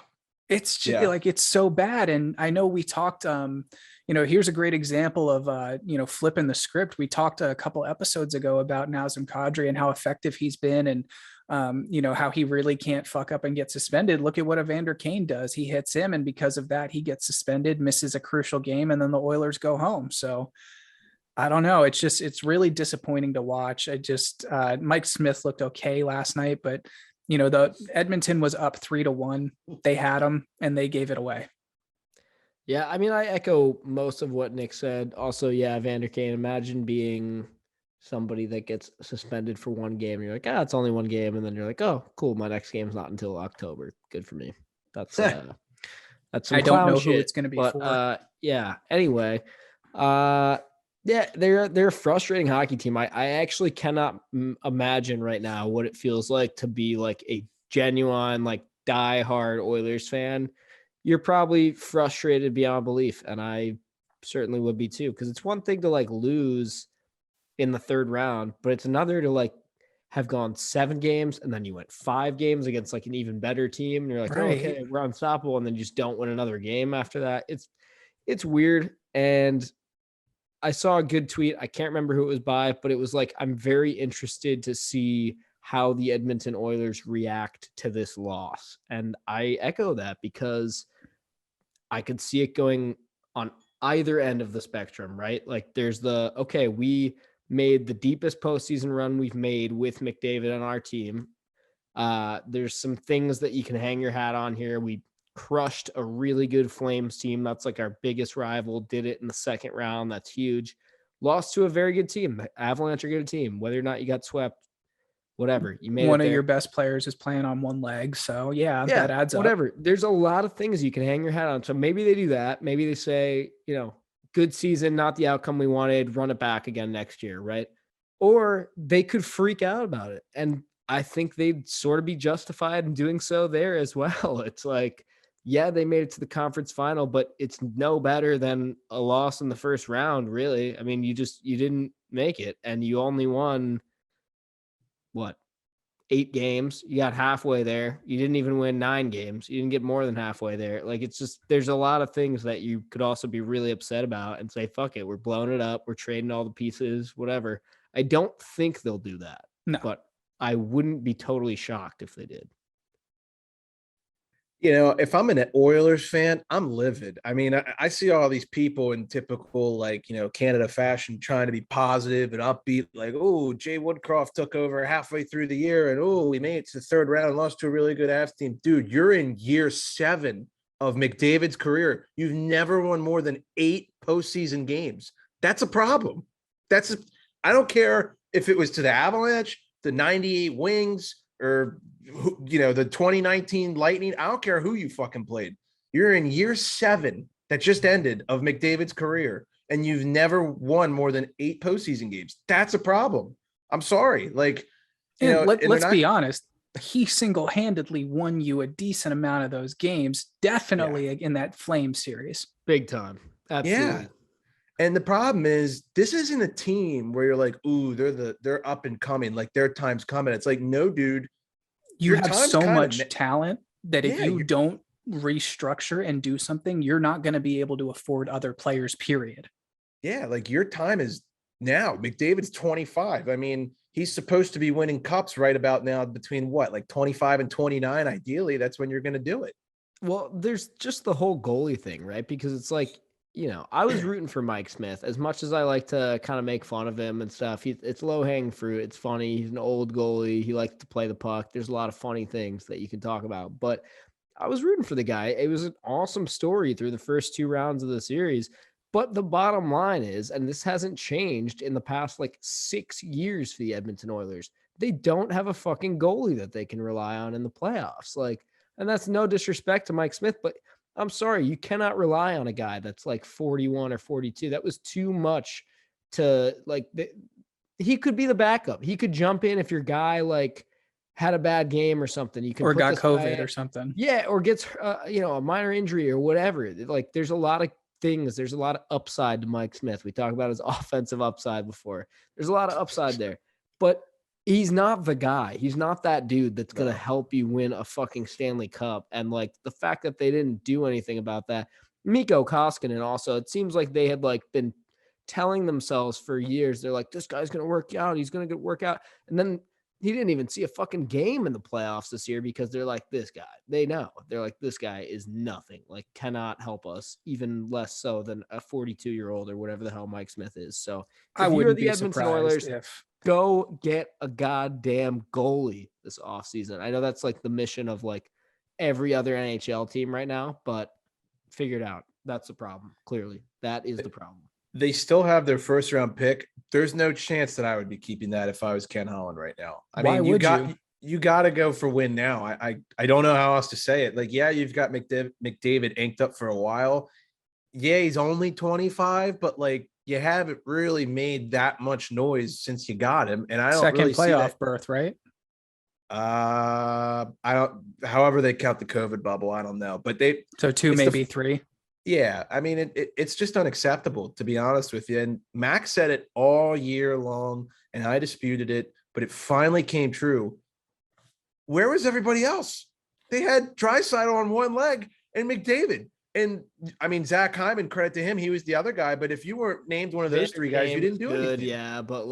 It's just like, it's so bad. And I know we talked, here's a great example of, flipping the script. We talked a couple episodes ago about Nazem Kadri and how effective he's been and, how he really can't fuck up and get suspended. Look at what Evander Kane does. He hits him. And because of that, he gets suspended, misses a crucial game, and then the Oilers go home. So I don't know. It's really disappointing to watch. Mike Smith looked okay last night, but the Edmonton was up 3-1. They had them and they gave it away. Yeah. I mean, I echo most of what Nick said. Also, Evander Kane, imagine being somebody that gets suspended for 1 game. And you're like, it's only 1 game. And then you're like, oh, cool. My next game's not until October. Good for me. That's some I don't know shit, who it's going to be for. Anyway, they're a frustrating hockey team. I actually cannot imagine right now what it feels like to be like a genuine, like diehard Oilers fan. You're probably frustrated beyond belief, and I certainly would be too. Because it's one thing to like lose in the 3rd round, but it's another to like have gone 7 games and then you went 5 games against like an even better team, and you're like, right. okay, we're unstoppable, and then you just don't win another game after that. It's weird. And I saw a good tweet. I can't remember who it was by, but it was like, I'm very interested to see how the Edmonton Oilers react to this loss. And I echo that because I could see it going on either end of the spectrum, right? Like there's we made the deepest postseason run we've made with McDavid on our team. There's some things that you can hang your hat on here. We crushed a really good Flames team. That's like our biggest rival. Did it in the 2nd round. That's huge. Lost to a very good team. The Avalanche are a good team. Whether or not you got swept, whatever. You made one it of there. your best players is playing on one leg. So that adds up. Whatever. There's a lot of things you can hang your hat on. So maybe they do that. Maybe they say, good season, not the outcome we wanted, run it back again next year, right? Or they could freak out about it. And I think they'd sort of be justified in doing so there as well. It's like, yeah, they made it to the conference final, but it's no better than a loss in the first round, really. I mean, you didn't make it, and you only won, 8 games. You got halfway there. You didn't even win 9 games. You didn't get more than halfway there. Like, it's just, there's a lot of things that you could also be really upset about and say, fuck it, we're blowing it up. We're trading all the pieces, whatever. I don't think they'll do that. No. But I wouldn't be totally shocked if they did. If I'm an Oilers fan, I'm livid. I mean, I see all these people in typical, Canada fashion trying to be positive and upbeat, like, oh, Jay Woodcroft took over halfway through the year and, oh, we made it to the third round and lost to a really good Avs team. Dude, you're in year 7 of McDavid's career. You've never won more than 8 postseason games. That's a problem. I don't care if it was to the Avalanche, the 98 Wings, or the 2019 Lightning. I don't care who you fucking played. You're in year 7 that just ended of McDavid's career, and you've never won more than 8 postseason games. That's a problem. I'm sorry. Let's be honest. He single-handedly won you a decent amount of those games, definitely in that Flame series. Big time. Absolutely. Yeah. And the problem is, this isn't a team where you're like, ooh, they're up and coming, like their time's coming. It's like, no, dude. You have so much talent that if you don't restructure and do something, you're not going to be able to afford other players, period. Yeah, like your time is now. McDavid's 25. I mean, he's supposed to be winning cups right about now between 25 and 29. Ideally, that's when you're going to do it. Well, there's just the whole goalie thing, right? Because it's like, I was rooting for Mike Smith as much as I like to kind of make fun of him and stuff. It's low hanging fruit. It's funny. He's an old goalie. He likes to play the puck. There's a lot of funny things that you can talk about, but I was rooting for the guy. It was an awesome story through the first 2 rounds of the series. But the bottom line is, and this hasn't changed in the past 6 years for the Edmonton Oilers, they don't have a fucking goalie that they can rely on in the playoffs. And that's no disrespect to Mike Smith, but I'm sorry, you cannot rely on a guy that's 41 or 42. That was too much to he could be the backup. He could jump in if your guy had a bad game or something. You can got COVID or something. Yeah, or gets a minor injury or whatever. There's a lot of things. There's a lot of upside to Mike Smith. We talked about his offensive upside before. There's a lot of upside there, but he's not the guy. He's not that dude that's going to help you win a fucking Stanley Cup. And the fact that they didn't do anything about that. Mikko Koskinen also, it seems like they had been telling themselves for years, they're like, this guy's going to work out. He's going to work out. And then he didn't even see a fucking game in the playoffs this year because they're like, this guy, they know. They're like, this guy is nothing, cannot help us, even less so than a 42-year-old or whatever the hell Mike Smith is. So I wouldn't be surprised Oilers, if go get a goddamn goalie this offseason. I know that's the mission of every other NHL team right now, but figure it out. That's the problem. Clearly, that is the problem. They still have their first round pick. There's no chance that I would be keeping that if I was Ken Holland right now. Why would you got to go for win now. I don't know how else to say it. You've got McDavid inked up for a while. Yeah, he's only 25, but you haven't really made that much noise since you got him. And I don't second really playoff berth, right? I don't, however they count the COVID bubble, I don't know, but 2, maybe 3. Yeah. I mean, it's just unacceptable, to be honest with you. And Max said it all year long and I disputed it, but it finally came true. Where was everybody else? They had Draisaitl on one leg and McDavid. And I mean, Zach Hyman, credit to him, he was the other guy. But if you weren't named one of those 3 guys, you didn't do anything. Yeah, but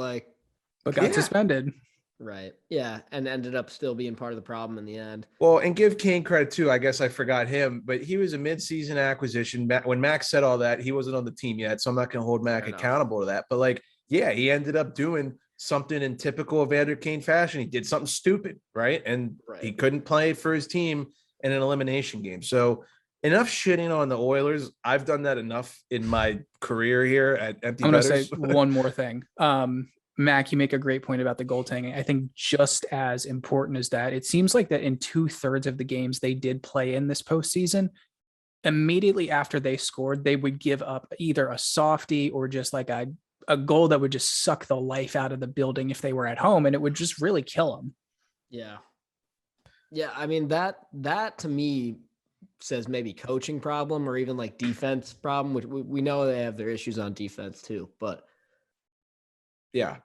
got suspended. Right. Yeah. And ended up still being part of the problem in the end. Well, and give Kane credit too. I guess I forgot him, but he was a mid-season acquisition. When Max said all that, he wasn't on the team yet. So I'm not going to hold Mac accountable to that. But he ended up doing something in typical Evander Kane fashion. He did something stupid, right? And he couldn't play for his team in an elimination game. So enough shitting on the Oilers. I've done that enough in my career here at Empty I'm going to Betters. say one more thing. Mac, you make a great point about the goaltending. I think just as important as that, it seems like that in 2/3 of the games they did play in this postseason, immediately after they scored, they would give up either a softie or just like a goal that would just suck the life out of the building if they were at home, and it would just really kill them. Yeah. Yeah, I mean, that to me says maybe coaching problem or even like defense problem, which we know they have their issues on defense too, but Yeah,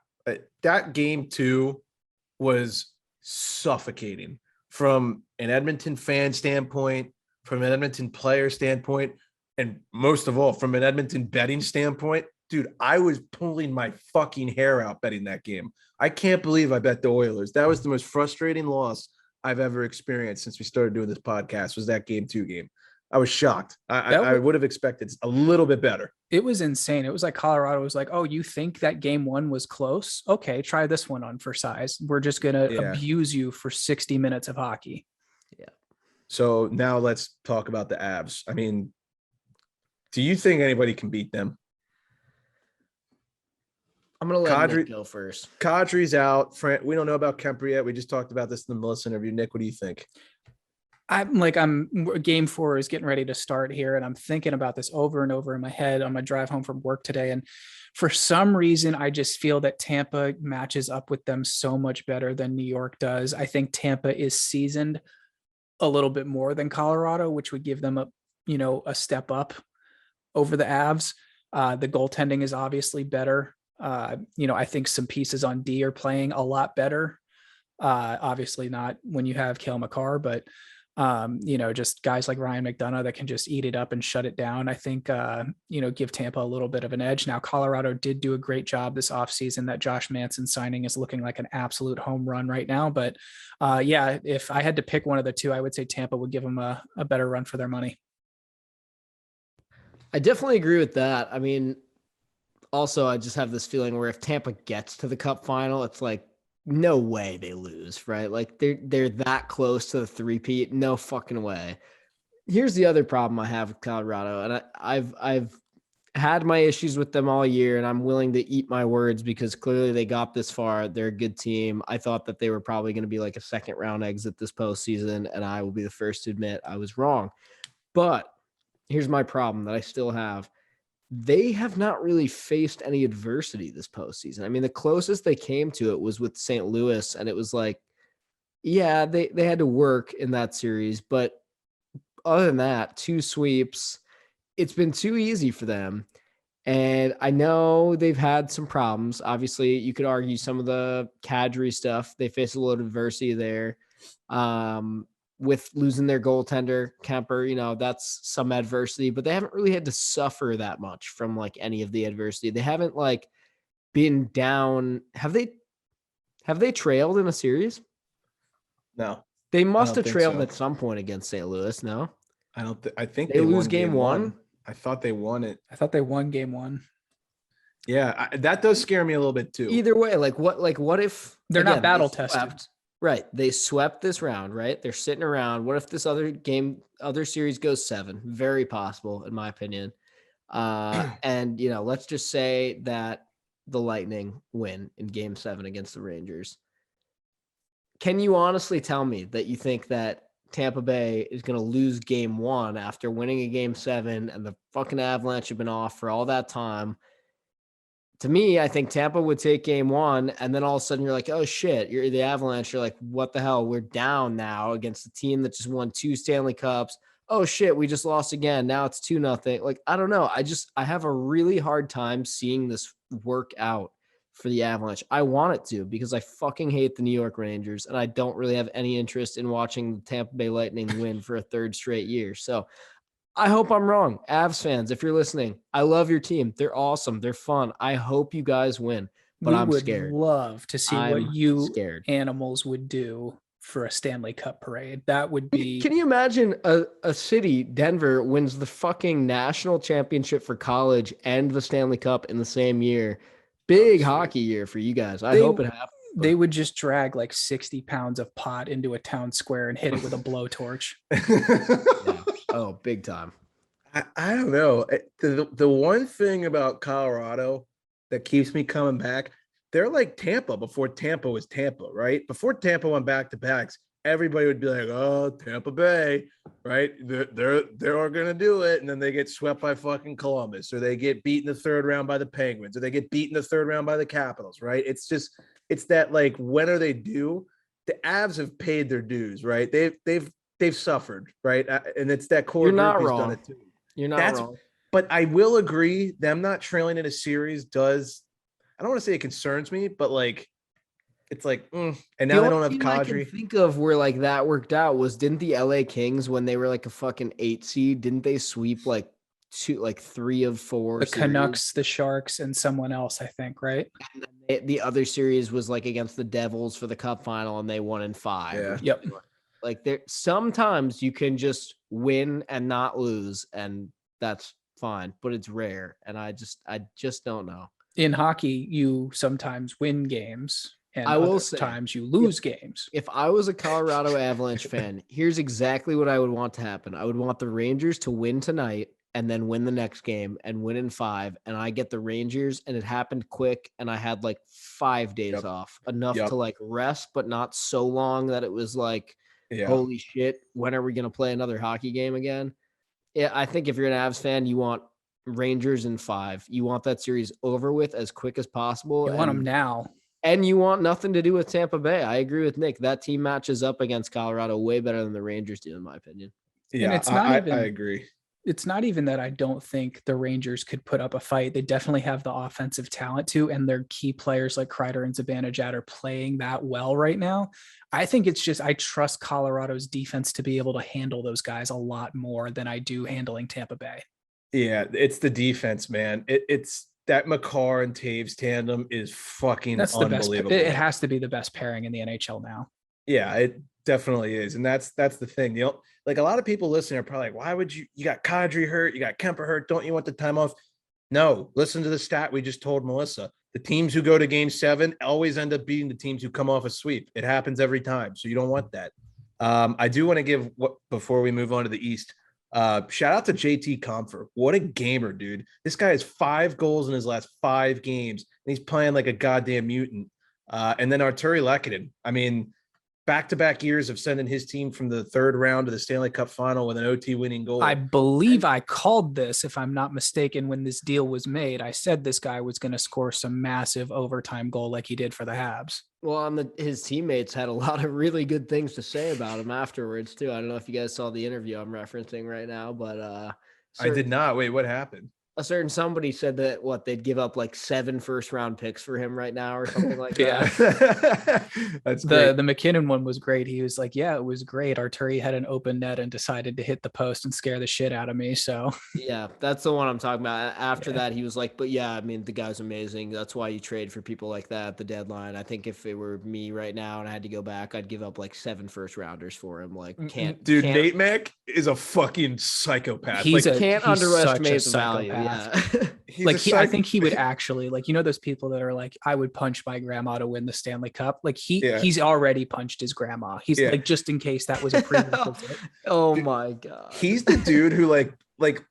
that game 2 was suffocating from an Edmonton fan standpoint, from an Edmonton player standpoint, and most of all, from an Edmonton betting standpoint. Dude, I was pulling my fucking hair out betting that game. I can't believe I bet the Oilers. That was the most frustrating loss I've ever experienced since we started doing this podcast, was that game 2 game. I was shocked. I would have expected a little bit better. It was insane. It was like Colorado was like, oh, you think that game 1 was close? Okay, try this one on for size. We're just going to abuse you for 60 minutes of hockey. Yeah. So now let's talk about the Avs. I mean, do you think anybody can beat them? I'm going to let Nick go first. Kadri's out. We don't know about Kemper yet. We just talked about this in the Melissa interview. Nick, what do you think? Game 4 is getting ready to start here, and I'm thinking about this over and over in my head on my drive home from work today. And for some reason, I just feel that Tampa matches up with them so much better than New York does. I think Tampa is seasoned a little bit more than Colorado, which would give them a step up over the Avs. The goaltending is obviously better. I think some pieces on D are playing a lot better. Obviously not when you have Cale Makar, but just guys like Ryan McDonough that can just eat it up and shut it down. I think, give Tampa a little bit of an edge. Now, Colorado did do a great job this offseason. That Josh Manson signing is looking like an absolute home run right now. But if I had to pick one of the two, I would say Tampa would give them a better run for their money. I definitely agree with that. I mean, also, I just have this feeling where if Tampa gets to the Cup final, it's like, no way they lose, right? Like they're that close to the three-peat. No fucking way. Here's the other problem I have with Colorado, and I've had my issues with them all year, and I'm willing to eat my words because clearly they got this far. They're a good team. I thought that they were probably going to be like a second round exit this postseason, and I will be the first to admit I was wrong. But here's my problem that I still have. They have not really faced any adversity this postseason. I mean, the closest they came to it was with St. Louis, and it was like, yeah, they had to work in that series. But other than that, 2 sweeps, it's been too easy for them. And I know they've had some problems. Obviously, you could argue some of the Kadri stuff. They faced a little adversity there. With losing their goaltender, Kemper, that's some adversity, but they haven't really had to suffer that much from like any of the adversity. They haven't like been down. Have they trailed in a series? No. They must have trailed at some point against St. Louis. No, I don't. I think they lose game 1. I thought they won it. I thought they won game 1. Yeah, that does scare me a little bit too. Either way, what if they're not battle tested? Right. They swept this round, right? They're sitting around. What if this other series goes 7? Very possible, in my opinion. And, let's just say that the Lightning win in game 7 against the Rangers. Can you honestly tell me that you think that Tampa Bay is going to lose game 1 after winning a game 7 and the fucking Avalanche have been off for all that time? To me, I think Tampa would take game 1, and then all of a sudden you're like, oh shit, you're the Avalanche. You're like, what the hell? We're down now against a team that just won 2 Stanley Cups. Oh shit, we just lost again. Now it's 2-0. Like, I don't know. I have a really hard time seeing this work out for the Avalanche. I want it to because I fucking hate the New York Rangers, and I don't really have any interest in watching the Tampa Bay Lightning win for a 3rd straight year. So I hope I'm wrong. Avs fans, if you're listening, I love your team. They're awesome. They're fun. I hope you guys win, but I'm scared. Love to see what you animals would do for a Stanley Cup parade. That would be... Can you imagine a city, Denver, wins the fucking national championship for college and the Stanley Cup in the same year? Big hockey year for you guys. I hope it happens. They would just drag like 60 pounds of pot into a town square and hit it with a blowtorch. Yeah. Oh, big time. I don't know. The one thing about Colorado that keeps me coming back, they're like Tampa before Tampa was Tampa, right? Before Tampa went back to backs, everybody would be like, "Oh, Tampa Bay, right? They're gonna do it," and then they get swept by fucking Columbus, or they get beat in the third round by the Penguins, or they get beat in the third round by the Capitals, right? It's that like, when are they due? The Avs have paid their dues, right? They've suffered, right? And it's that core You're group not who's wrong. done it too. You're not wrong. But I will agree, them not trailing in a series does. I don't want to say it concerns me, but like, it's like, and now they don't have Kadri. I can think of where like that worked out was, didn't the LA Kings, when they were like a fucking 8 seed, didn't they sweep like 3 of 4? The Canucks, the Sharks, and someone else, I think, right? And then the other series was like against the Devils for the Cup final, and they won in 5. Yeah. Yep. Like, there sometimes you can just win and not lose, and that's fine, but it's rare, and I just don't know. In hockey, you sometimes win games, and I will other say, times you lose games. If I was a Colorado Avalanche fan, here's exactly what I would want to happen. I would want the Rangers to win tonight and then win the next game and win in 5. And I get the Rangers, and it happened quick. And I had like 5 days off, enough to like rest, but not so long that it was like, holy shit, when are we going to play another hockey game again? Yeah, I think if you're an Avs fan, you want Rangers in 5. You want that series over with as quick as possible. You want them now. And you want nothing to do with Tampa Bay. I agree with Nick. That team matches up against Colorado way better than the Rangers do, in my opinion. Yeah, and it's not I agree. It's not even that I don't think the Rangers could put up a fight. They definitely have the offensive talent to, and their key players like Kreider and Zibanejad are playing that well right now. I think it's just, I trust Colorado's defense to be able to handle those guys a lot more than I do handling Tampa Bay. Yeah, it's the defense, man. It's that Makar and Taves tandem is fucking unbelievable. It has to be the best pairing in the NHL now. Yeah, it definitely is. And that's the thing. You know, like, a lot of people listening are probably like, why would you got Kadri hurt, you got Kemper hurt, don't you want the time off? No, listen to the stat we just told Melissa. The teams who go to game 7 always end up beating the teams who come off a sweep. It happens every time. So you don't want that. I do want to give, before we move on to the East, shout out to JT Compher. What a gamer, dude. This guy has 5 goals in his last 5 games, and he's playing like a goddamn mutant. And then Arturi Lehkonen. I mean, back-to-back years of sending his team from the 3rd round to the Stanley Cup final with an OT winning goal. I believe I called this, if I'm not mistaken, when this deal was made. I said this guy was going to score some massive overtime goal like he did for the Habs. Well, his teammates had a lot of really good things to say about him afterwards, too. I don't know if you guys saw the interview I'm referencing right now, but I did not. Wait, what happened? A certain somebody said that they'd give up like 7 first-round picks for him right now or something like that. That's the McKinnon one was great. He was like, yeah, it was great. Arturi had an open net and decided to hit the post and scare the shit out of me. So yeah, that's the one I'm talking about. After that, he was like, but yeah, I mean, the guy's amazing. That's why you trade for people like that at the deadline. I think if it were me right now and I had to go back, I'd give up like 7 first-rounders for him. Like, Nate Mack is a fucking psychopath. Can't underestimate the value. Yeah. I think he would actually, like, you know, those people that are like, I would punch my grandma to win the Stanley Cup. Like he's already punched his grandma. He's like, just in case that was a prerequisite. Oh my God. He's the dude who like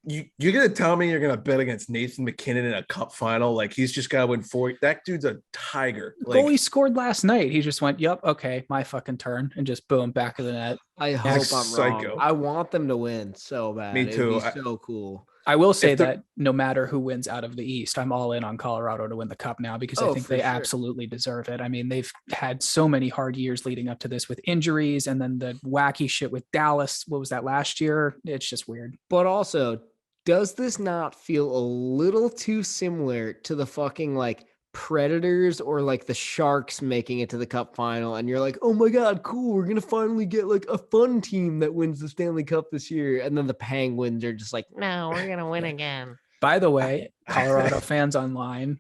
you're going to tell me you're going to bet against Nathan McKinnon in a cup final. Like, he's just got to win 4. That dude's a tiger. The goal he scored last night. He just went, yep. Okay. My fucking turn. And just boom, back of the net. I hope I'm wrong. I want them to win so bad. Me too. It'd be so cool. I will say that no matter who wins out of the East, I'm all in on Colorado to win the cup now, because I think they absolutely deserve it. I mean, they've had so many hard years leading up to this with injuries, and then the wacky shit with Dallas. What was that last year? It's just weird. But also, does this not feel a little too similar to the fucking like Predators or like the Sharks making it to the cup final, and you're like, oh my God, cool, we're gonna finally get like a fun team that wins the Stanley Cup this year, and then the Penguins are just like, no, we're gonna win again. By the way, Colorado fans online,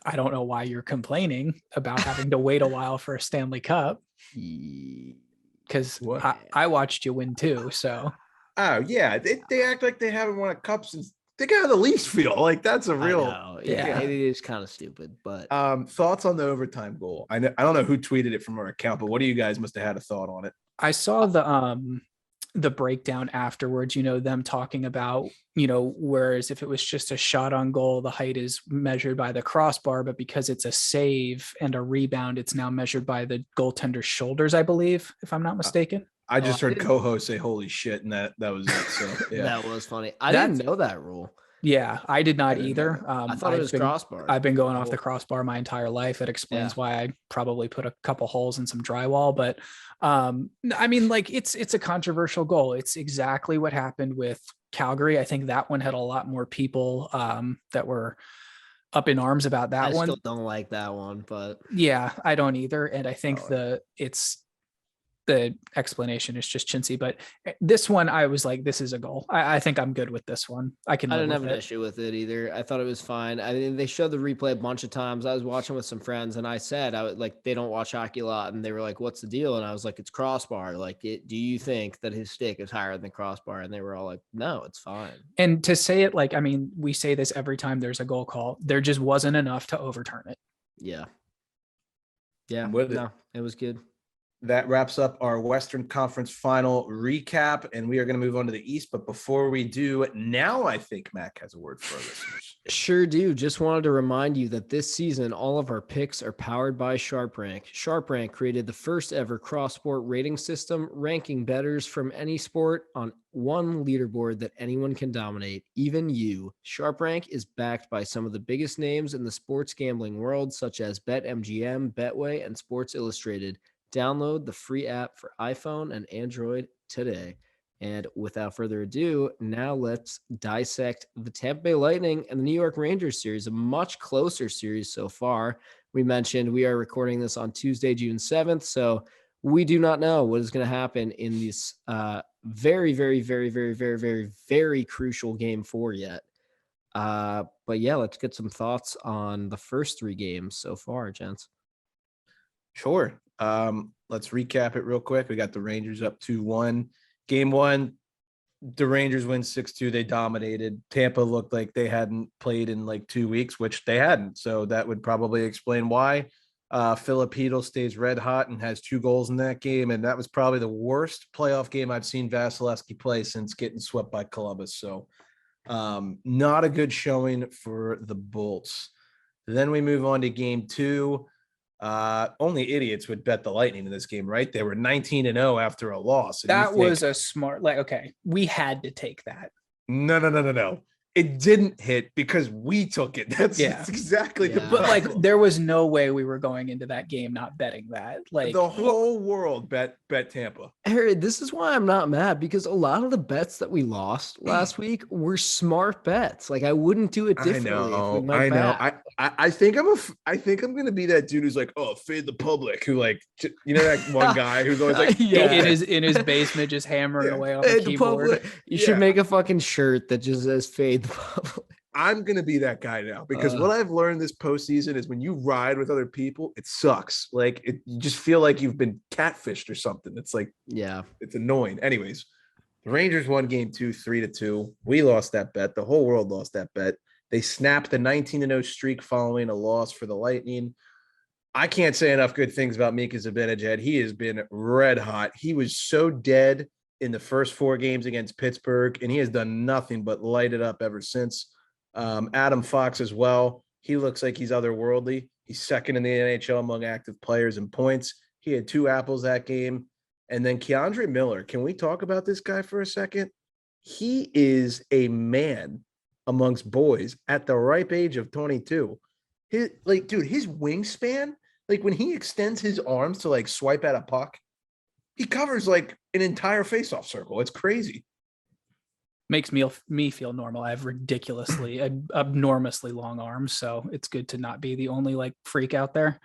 I don't know why you're complaining about having to wait a while for a Stanley Cup, because I watched you win too. So yeah, they act like they haven't won a cup since they got the Leafs feel. Like, that's a real it is kind of stupid. But thoughts on the overtime goal? I don't know who tweeted it from our account, but what do you guys must have had a thought on it? I saw the breakdown afterwards, them talking about, whereas if it was just a shot on goal, the height is measured by the crossbar, but because it's a save and a rebound, it's now measured by the goaltender's shoulders, I believe, if I'm not mistaken. I just heard co-host say "holy shit," and that was it. So yeah, that was funny. I didn't know that rule. Yeah, I did not either. I thought it was crossbar. I've been going off the crossbar my entire life. That explains why I probably put a couple holes in some drywall. But I mean, like it's a controversial goal. It's exactly what happened with Calgary. I think that one had a lot more people that were up in arms about that one. I still don't like that one, but yeah, I don't either. And I think the explanation is just chintzy, but this one I was like, this is a goal. I think I'm good with this one. I didn't have an issue with it either. I thought it was fine. I mean, they showed the replay a bunch of times. I was watching with some friends and I said, they don't watch hockey a lot. And they were like, what's the deal? And I was like, it's crossbar. Like, do you think that his stick is higher than crossbar? And they were all like, no, it's fine. And to say it, like, I mean, we say this every time there's a goal call. There just wasn't enough to overturn it. Yeah. Yeah. It was good. That wraps up our Western Conference final recap, and we are going to move on to the East. But before we do, now I think Mac has a word for our listeners. Sure do. Just wanted to remind you that this season, all of our picks are powered by SharpRank. SharpRank created the first ever cross-sport rating system, ranking bettors from any sport on one leaderboard that anyone can dominate, even you. SharpRank is backed by some of the biggest names in the sports gambling world, such as BetMGM, Betway, and Sports Illustrated. Download the free app for iPhone and Android today. And without further ado, now let's dissect the Tampa Bay Lightning and the New York Rangers series, a much closer series so far. We mentioned we are recording this on Tuesday, June 7th, so we do not know what is going to happen in this very, very, very, very, very, very, very crucial game 4 yet. But yeah, let's get some thoughts on the first 3 games so far, gents. Sure. Let's recap it real quick. We got the Rangers up 2-1. Game 1, the Rangers win 6-2. They dominated. Tampa looked like they hadn't played in like 2 weeks, which they hadn't. So that would probably explain why. Philip Hedl stays red hot and has 2 goals in that game. And that was probably the worst playoff game I've seen Vasilevsky play since getting swept by Columbus. So not a good showing for the Bolts. Then we move on to game 2. Only idiots would bet the Lightning in this game, right? They were 19-0 after a loss. That was a smart, okay, we had to take that. No. It didn't hit because we took it. That's exactly the But like, there was no way we were going into that game not betting that. Like, the whole world bet Tampa. Harry, this is why I'm not mad, because a lot of the bets that we lost last week were smart bets. Like, I wouldn't do it differently. I know. I think I'm gonna be that dude who's like, oh, fade the public, who like, you know, that one guy who's always like, in his basement just hammering away on the keyboard. You should make a fucking shirt that just says fade the public. I'm gonna be that guy now, because what I've learned this postseason is when you ride with other people, it sucks. Like you just feel like you've been catfished or something. It's like, it's annoying. Anyways, the Rangers won game 2, 3-2. We lost that bet. The whole world lost that bet. They snapped the 19-0 streak following a loss for the Lightning. I can't say enough good things about Mika Zibanejad. He has been red hot. He was so dead in the first 4 games against Pittsburgh, and he has done nothing but light it up ever since. Adam Fox as well. He looks like he's otherworldly. He's second in the NHL among active players in points. He had 2 apples that game. And then Keandre Miller. Can we talk about this guy for a second? He is a man amongst boys at the ripe age of 22. His wingspan, like when he extends his arms to like swipe at a puck, he covers like an entire faceoff circle. It's crazy. Makes me feel normal. I have ridiculously, abnormously long arms, so it's good to not be the only like freak out there.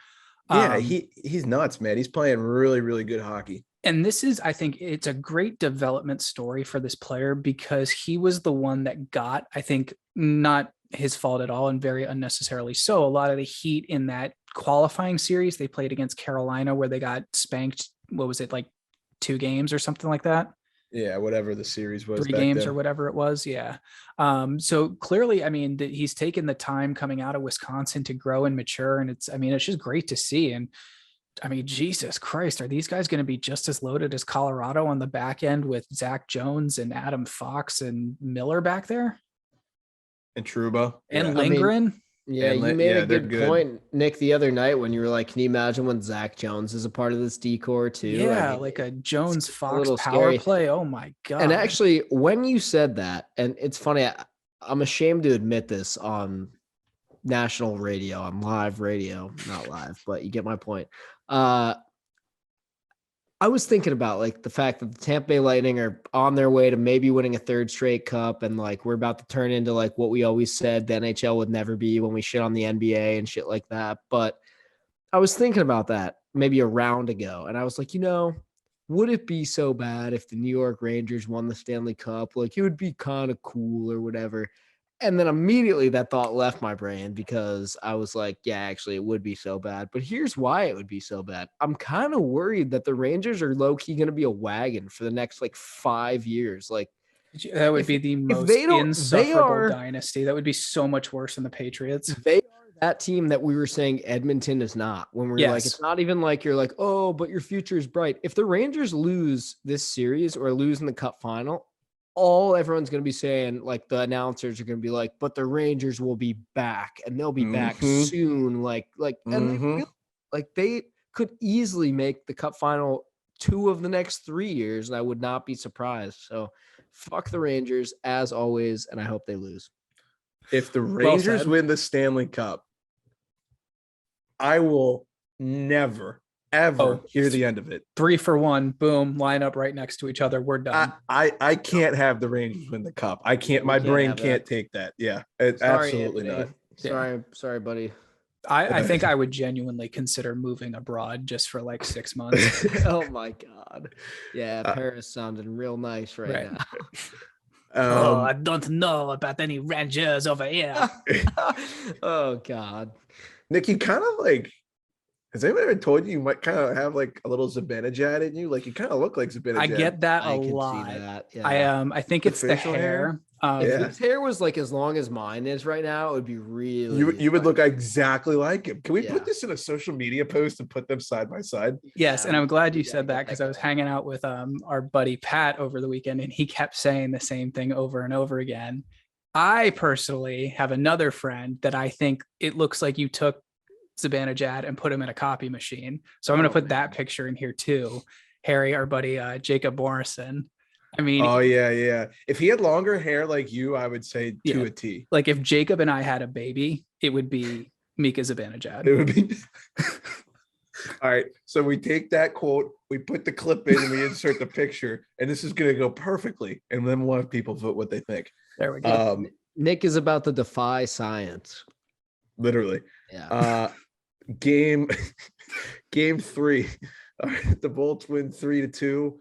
Yeah, he's nuts, man. He's playing really, really good hockey. And this is, I think it's a great development story for this player, because he was the one that got, I think, not his fault at all and very unnecessarily so, a lot of the heat in that qualifying series they played against Carolina, where they got spanked. What was it, like 2 games or something like that? Yeah, whatever the series was. 3 games or whatever it was. Yeah. So clearly, I mean, he's taken the time coming out of Wisconsin to grow and mature. And it's just great to see. And I mean, Jesus Christ, are these guys going to be just as loaded as Colorado on the back end with Zach Jones and Adam Fox and Miller back there? And Truba. And Yeah. Lindgren? Yeah, And you made a they're good good. point, Nick, the other night when you were like, can you imagine when Zach Jones is a part of this decor too? Yeah, I mean, like a Jones a Fox little power scary. play. Oh my God. And actually, when you said that, and it's funny, I'm ashamed to admit this on national radio, on live radio, not live, but you get my point. I was thinking about like the fact that the Tampa Bay Lightning are on their way to maybe winning a third straight cup. And like, we're about to turn into like what we always said the NHL would never be when we shit on the NBA and shit like that. But I was thinking about that maybe a round ago. And I was like, would it be so bad if the New York Rangers won the Stanley Cup? Like, it would be kind of cool or whatever. And then immediately that thought left my brain because I was like, yeah, actually, it would be so bad. But here's why it would be so bad. I'm kind of worried that the Rangers are low-key going to be a wagon for the next like 5 years. Like, that would be the most insufferable dynasty. That would be so much worse than the Patriots. They are that team that we were saying Edmonton is not. When we're like, it's not even like you're like, oh, but your future is bright. If the Rangers lose this series or lose in the Cup final, everyone's going to be saying, like, the announcers are going to be like, but the Rangers will be back and they'll be back soon. And they could easily make the Cup final 2 of the next 3 years. And I would not be surprised. So fuck the Rangers as always. And I hope they lose. If the Rangers win the Stanley Cup, I will never ever hear the end of it. 3 for 1, boom, line up right next to each other. We're done. I can't have the Rangers win the cup. I can't. My brain can't take that. Yeah, absolutely Anthony. not. Sorry, buddy. I think I would genuinely consider moving abroad just for like 6 months. Oh my God. Yeah, Paris sounding real nice right now. I don't know about any Rangers over here. Oh God. Nick, you kind of like. Has anyone ever told you might kind of have like a little Zibanejad in you? Like you kind of look like Zibanejad. I get that a lot. Yeah. I think it's the hair. If his hair was like as long as mine is right now, it would be really. You would look exactly like him. Can we put this in a social media post and put them side by side? Yes, and I'm glad you said that because I was hanging out with our buddy Pat over the weekend, and he kept saying the same thing over and over again. I personally have another friend that I think it looks like you took Zibanejad and put him in a copy machine. So I'm going to put that picture in here too. Harry, our buddy Jacob Morrison. I mean, oh yeah. If he had longer hair like you, I would say to a T. Like if Jacob and I had a baby, it would be Mika Zibanejad. It would be. All right. So we take that quote, we put the clip in, and we insert the picture, and this is going to go perfectly. And then we'll have people vote what they think. There we go. Nick is about to defy science. Literally. Yeah. Game 3. The Bolts win 3-2.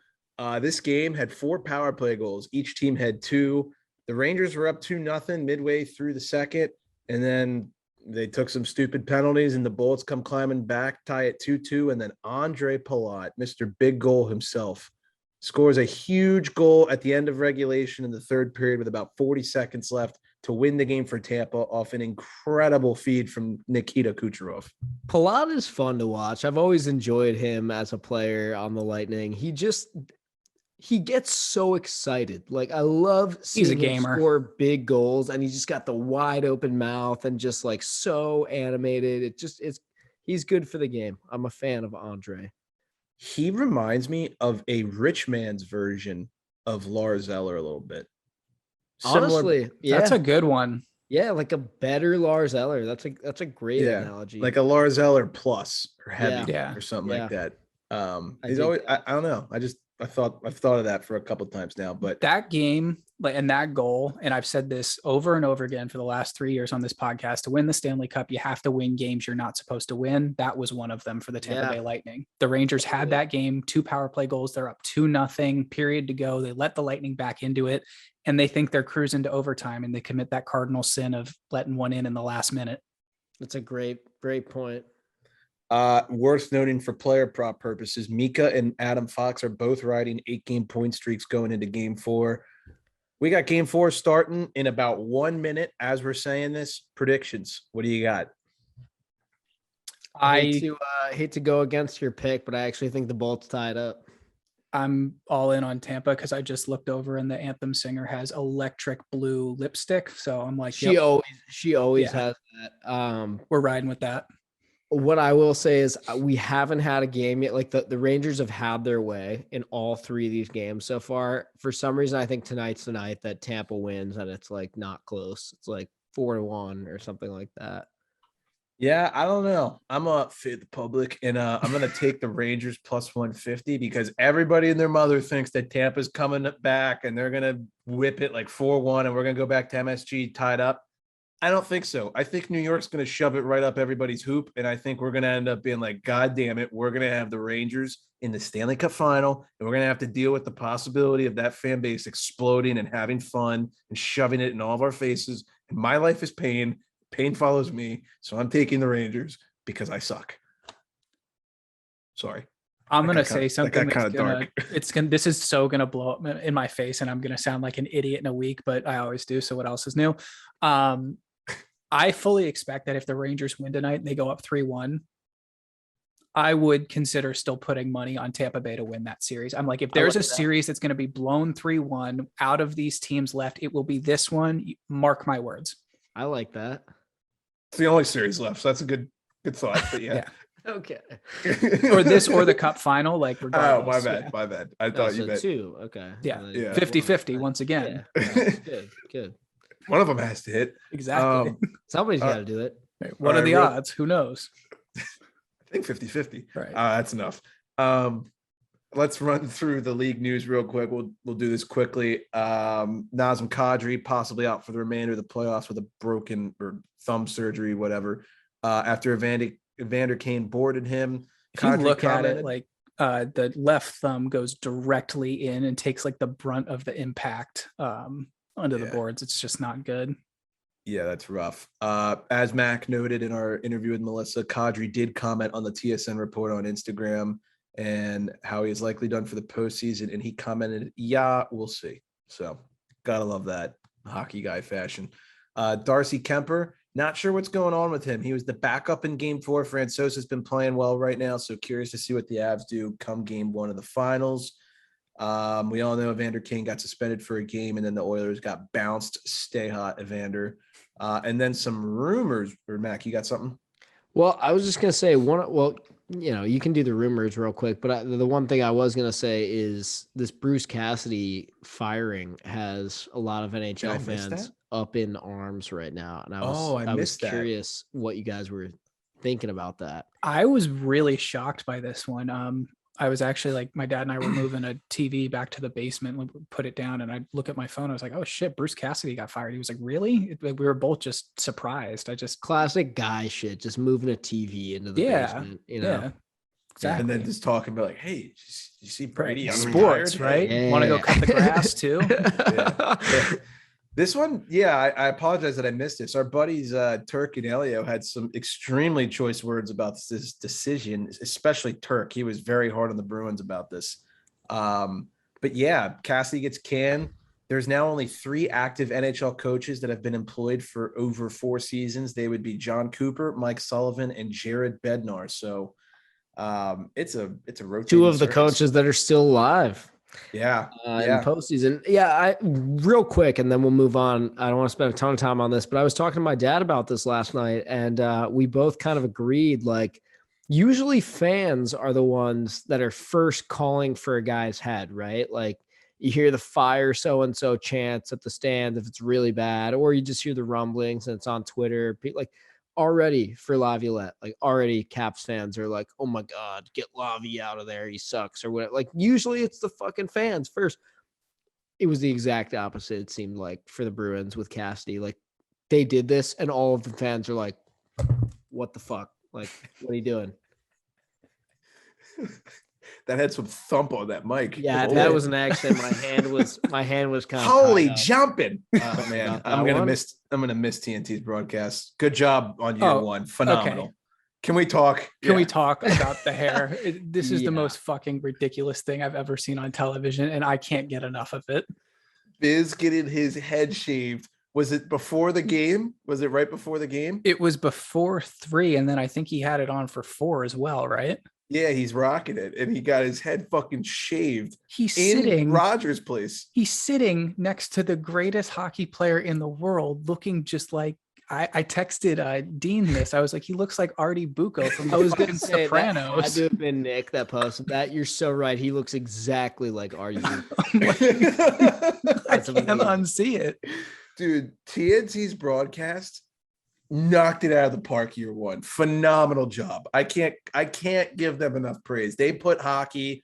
This game had 4 power play goals. Each team had 2. The Rangers were up 2-0 midway through the second, and then they took some stupid penalties, and the Bolts come climbing back, tie it 2-2, and then Andre Palat, Mr. Big Goal himself, scores a huge goal at the end of regulation in the third period with about 40 seconds left to win the game for Tampa off an incredible feed from Nikita Kucherov. Palat is fun to watch. I've always enjoyed him as a player on the Lightning. He gets so excited. Like I love seeing him score big goals, and he just got the wide open mouth and just like so animated. He's good for the game. I'm a fan of Andre. He reminds me of a rich man's version of Lars Eller a little bit. Honestly, yeah. That's a good one. Yeah, like a better Lars Eller. That's a great analogy. Like a Lars Eller plus or heavy or something like that. He's always I don't know. I've thought of that for a couple times now, but that game, like, and that goal, and I've said this over and over again for the last 3 years on this podcast, to win the Stanley Cup, you have to win games you're not supposed to win. That was one of them for the Tampa Bay Lightning. The Rangers had that game, 2 power play goals. They're up 2-0, period to go. They let the Lightning back into it, and they think they're cruising to overtime, and they commit that cardinal sin of letting one in the last minute. That's a great point. Worth noting for player prop purposes, Mika and Adam Fox are both riding 8-game point streaks going into game 4. We got game 4 starting in about 1 minute. As we're saying this, predictions. What do you got? I hate to go against your pick, but I actually think the Bolts tied up. I'm all in on Tampa because I just looked over and the anthem singer has electric blue lipstick. So I'm like, she always has that. We're riding with that. What I will say is we haven't had a game yet. Like the Rangers have had their way in all 3 of these games so far. For some reason, I think tonight's the night that Tampa wins and it's like not close. It's like 4-1 or something like that. Yeah, I don't know. I'm a fit the public, and I'm gonna take the Rangers plus 150 because everybody and their mother thinks that Tampa's coming back and they're gonna whip it like 4-1, and we're gonna go back to MSG tied up. I don't think so. I think New York's gonna shove it right up everybody's hoop, and I think we're gonna end up being like, God damn it, we're gonna have the Rangers in the Stanley Cup final, and we're gonna have to deal with the possibility of that fan base exploding and having fun and shoving it in all of our faces. And my life is pain. Pain follows me, so I'm taking the Rangers because I suck. Sorry. I'm gonna say something that's dark. This is so gonna blow up in my face, and I'm gonna sound like an idiot in a week, but I always do. So what else is new? I fully expect that if the Rangers win tonight and they go up 3-1, I would consider still putting money on Tampa Bay to win that series. I'm like, if there's a series that's going to be blown 3-1 out of these teams left, it will be this one. Mark my words. I like that. It's the only series left, so that's a good thought. But yeah. Okay. Or this or the cup final, like regardless. Oh, my bad. I thought you meant 2. Okay. Yeah. 50-50 once again. Yeah. Good. One of them has to hit. Exactly. Somebody's got to do it. What are the odds? Who knows? I think 50-50. Right. That's enough. Let's run through the league news real quick. We'll do this quickly. Nazem Kadri possibly out for the remainder of the playoffs with a broken or thumb surgery, whatever. After Evander Kane boarded him. If you look at it, like the left thumb goes directly in and takes like the brunt of the impact under the boards. It's just not good. Yeah, that's rough. As Mac noted in our interview with Melissa, Kadri did comment on the TSN report on Instagram and how he is likely done for the postseason. And he commented, yeah, we'll see. So gotta love that hockey guy fashion. Darcy Kemper, not sure what's going on with him. He was the backup in game 4. Francouz has been playing well right now. So curious to see what the Avs do come game 1 of the finals. We all know Evander Kane got suspended for a game and then the Oilers got bounced. Stay hot, Evander. And then some rumors, or Mac, you got something? Well, I was just going to say you can do the rumors real quick, but the one thing I was going to say is this Bruce Cassidy firing has a lot of NHL fans up in arms right now. And I was curious what you guys were thinking about that. I was really shocked by this one. I was actually like, my dad and I were moving a TV back to the basement, and put it down, and I look at my phone. I was like, oh shit, Bruce Cassidy got fired. He was like, really? We were both just surprised. Classic guy shit, just moving a TV into the basement, Yeah, exactly. And then just talking about like, hey, you see Brady on sports, right? Yeah. Want to go cut the grass too? Yeah. This one, I apologize that I missed this. Our buddies Turk and Elio had some extremely choice words about this decision, especially Turk. He was very hard on the Bruins about this. But yeah, Cassidy gets canned. There's now only 3 active NHL coaches that have been employed for over 4 seasons. They would be John Cooper, Mike Sullivan, and Jared Bednar. So it's a rotating 2 of the circus. coaches that are still alive. Yeah. In postseason. Yeah, real quick, and then we'll move on. I don't want to spend a ton of time on this, but I was talking to my dad about this last night, and we both kind of agreed, like, usually fans are the ones that are first calling for a guy's head, right? Like, you hear the fire so-and-so chants at the stand if it's really bad, or you just hear the rumblings and it's on Twitter. Like, already for Laviolette, like already Caps fans are like, oh my God, get Lavi out of there. He sucks or whatever. Like usually it's the fucking fans first. It was the exact opposite. It seemed like for the Bruins with Cassidy, like they did this and all of the fans are like, what the fuck? Like, what are you doing? That had some thump on that mic. Yeah, that was an accident. My hand was kind of holy jumping. Oh man, I'm gonna miss TNT's broadcast. Good job on year 1. Phenomenal. Okay. Can we talk? Can we talk about the hair? This is the most fucking ridiculous thing I've ever seen on television, and I can't get enough of it. Biz getting his head shaved Was it before the game? Was it right before the game? It was before 3, and then I think he had it on for 4 as well, right? Yeah, he's rocking it, and he got his head fucking shaved. He's in sitting Rogers' place. He's sitting next to the greatest hockey player in the world, looking just like I texted Dean this. I was like, he looks like Artie Bucco from the fucking Sopranos. That had to have been Nick that posted that. You're so right. He looks exactly like Artie Bucco. I can't unsee it. Dude, TNT's broadcast knocked it out of the park year one. Phenomenal job. I can't give them enough praise. They made hockey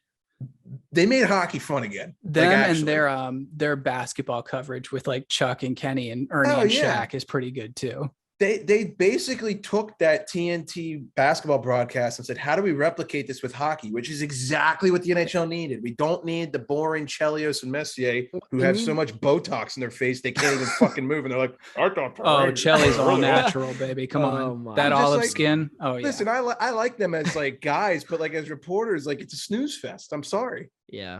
fun again. Them and their basketball coverage with like Chuck and Kenny and Ernie and Shaq is pretty good too. They basically took that TNT basketball broadcast and said, how do we replicate this with hockey? Which is exactly what the NHL needed. We don't need the boring Chelios and Messier who have so much Botox in their face they can't even fucking move. And they're like, Chelly's all natural, baby. Come on. That olive skin. Oh, yeah. Listen, I like them as like guys, but like as reporters, like it's a snooze fest. I'm sorry. Yeah.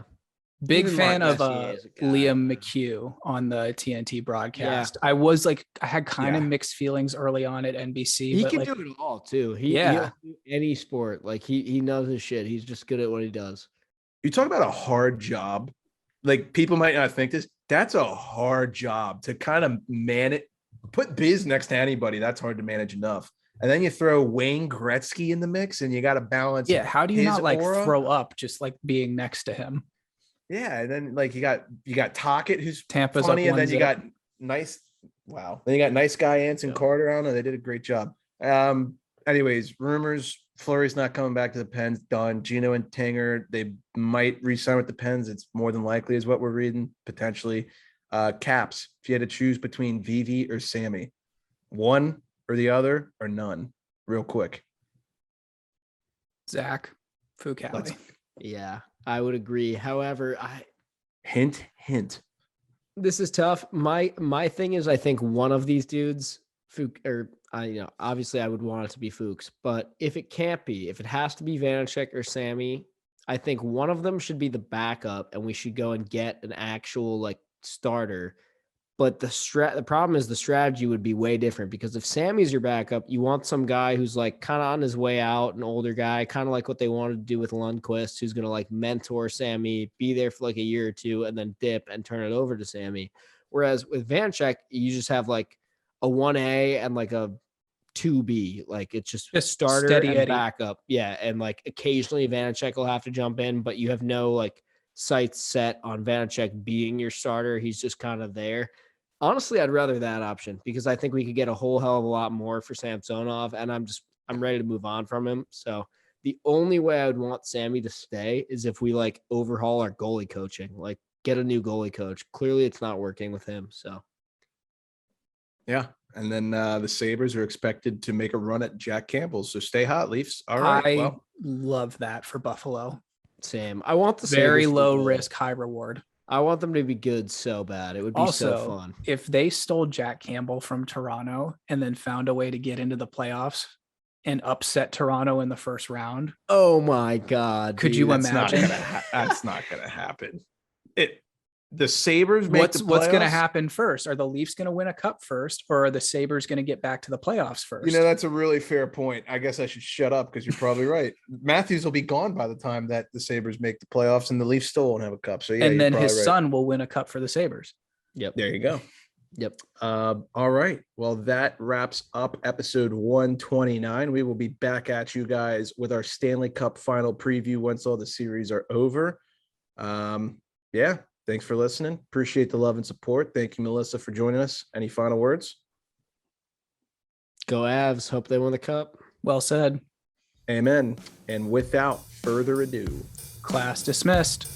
Big fan of Liam McHugh on the TNT broadcast. Yeah. I had kind of mixed feelings early on at NBC. He can do it all too. He'll do any sport. Like he knows his shit. He's just good at what he does. You talk about a hard job. Like people might not think this. That's a hard job to kind of manage. Put Biz next to anybody. That's hard to manage enough. And then you throw Wayne Gretzky in the mix, and you got to balance. Yeah, how do you not like aura? Throw up just like being next to him? Yeah, and then like you got Tocchet, who's Tampa's funny, and then you got Then you got nice guy Anson Carter on, and they did a great job. Anyways, rumors: Fleury's not coming back to the Pens. Done. Gino and Tanger, they might re-sign with the Pens. It's more than likely, is what we're reading potentially. Caps: if you had to choose between Vivi or Sammy, one or the other or none, real quick. Zach Fucali. Yeah, I would agree. However, hint. This is tough. My thing is, I think one of these dudes, obviously I would want it to be Fuchs, but if it can't be, if it has to be Vanacek or Sammy, I think one of them should be the backup, and we should go and get an actual like starter. But the problem is the strategy would be way different, because if Sammy's your backup, you want some guy who's like kind of on his way out, an older guy, kind of like what they wanted to do with Lundqvist, who's going to like mentor Sammy, be there for like a year or two, and then dip and turn it over to Sammy. Whereas with Vanacek, you just have like a 1A and like a 2B. Like it's just starter steady and Eddie. Backup. Yeah. And like occasionally Vanacek will have to jump in, but you have no like sights set on Vanacek being your starter. He's just kind of there. Honestly, I'd rather that option, because I think we could get a whole hell of a lot more for Samsonov, and I'm ready to move on from him. So the only way I would want Sammy to stay is if we like overhaul our goalie coaching, like get a new goalie coach. Clearly it's not working with him. So yeah. And then the Sabres are expected to make a run at Jack Campbell. So stay hot, Leafs. All right. I love that for Buffalo. Same. I want the very Sabres low risk, high reward. I want them to be good so bad. It would be also so fun. If they stole Jack Campbell from Toronto and then found a way to get into the playoffs and upset Toronto in the first round. Oh my God. Could you imagine? That's not going to happen. The Sabres what's going to happen first? Are the Leafs going to win a cup first, or are the Sabres going to get back to the playoffs first? You know, that's a really fair point. I guess I should shut up because you're probably right. Matthews will be gone by the time that the Sabres make the playoffs, and the Leafs still won't have a cup. So yeah, and then his son will win a cup for the Sabres. Yep. There you go. Yep. All right. Well, that wraps up episode 129. We will be back at you guys with our Stanley Cup final preview once all the series are over. Yeah. Thanks for listening. Appreciate the love and support. Thank you, Melissa, for joining us. Any final words? Go Avs. Hope they win the cup. Well said. Amen. And without further ado, class dismissed.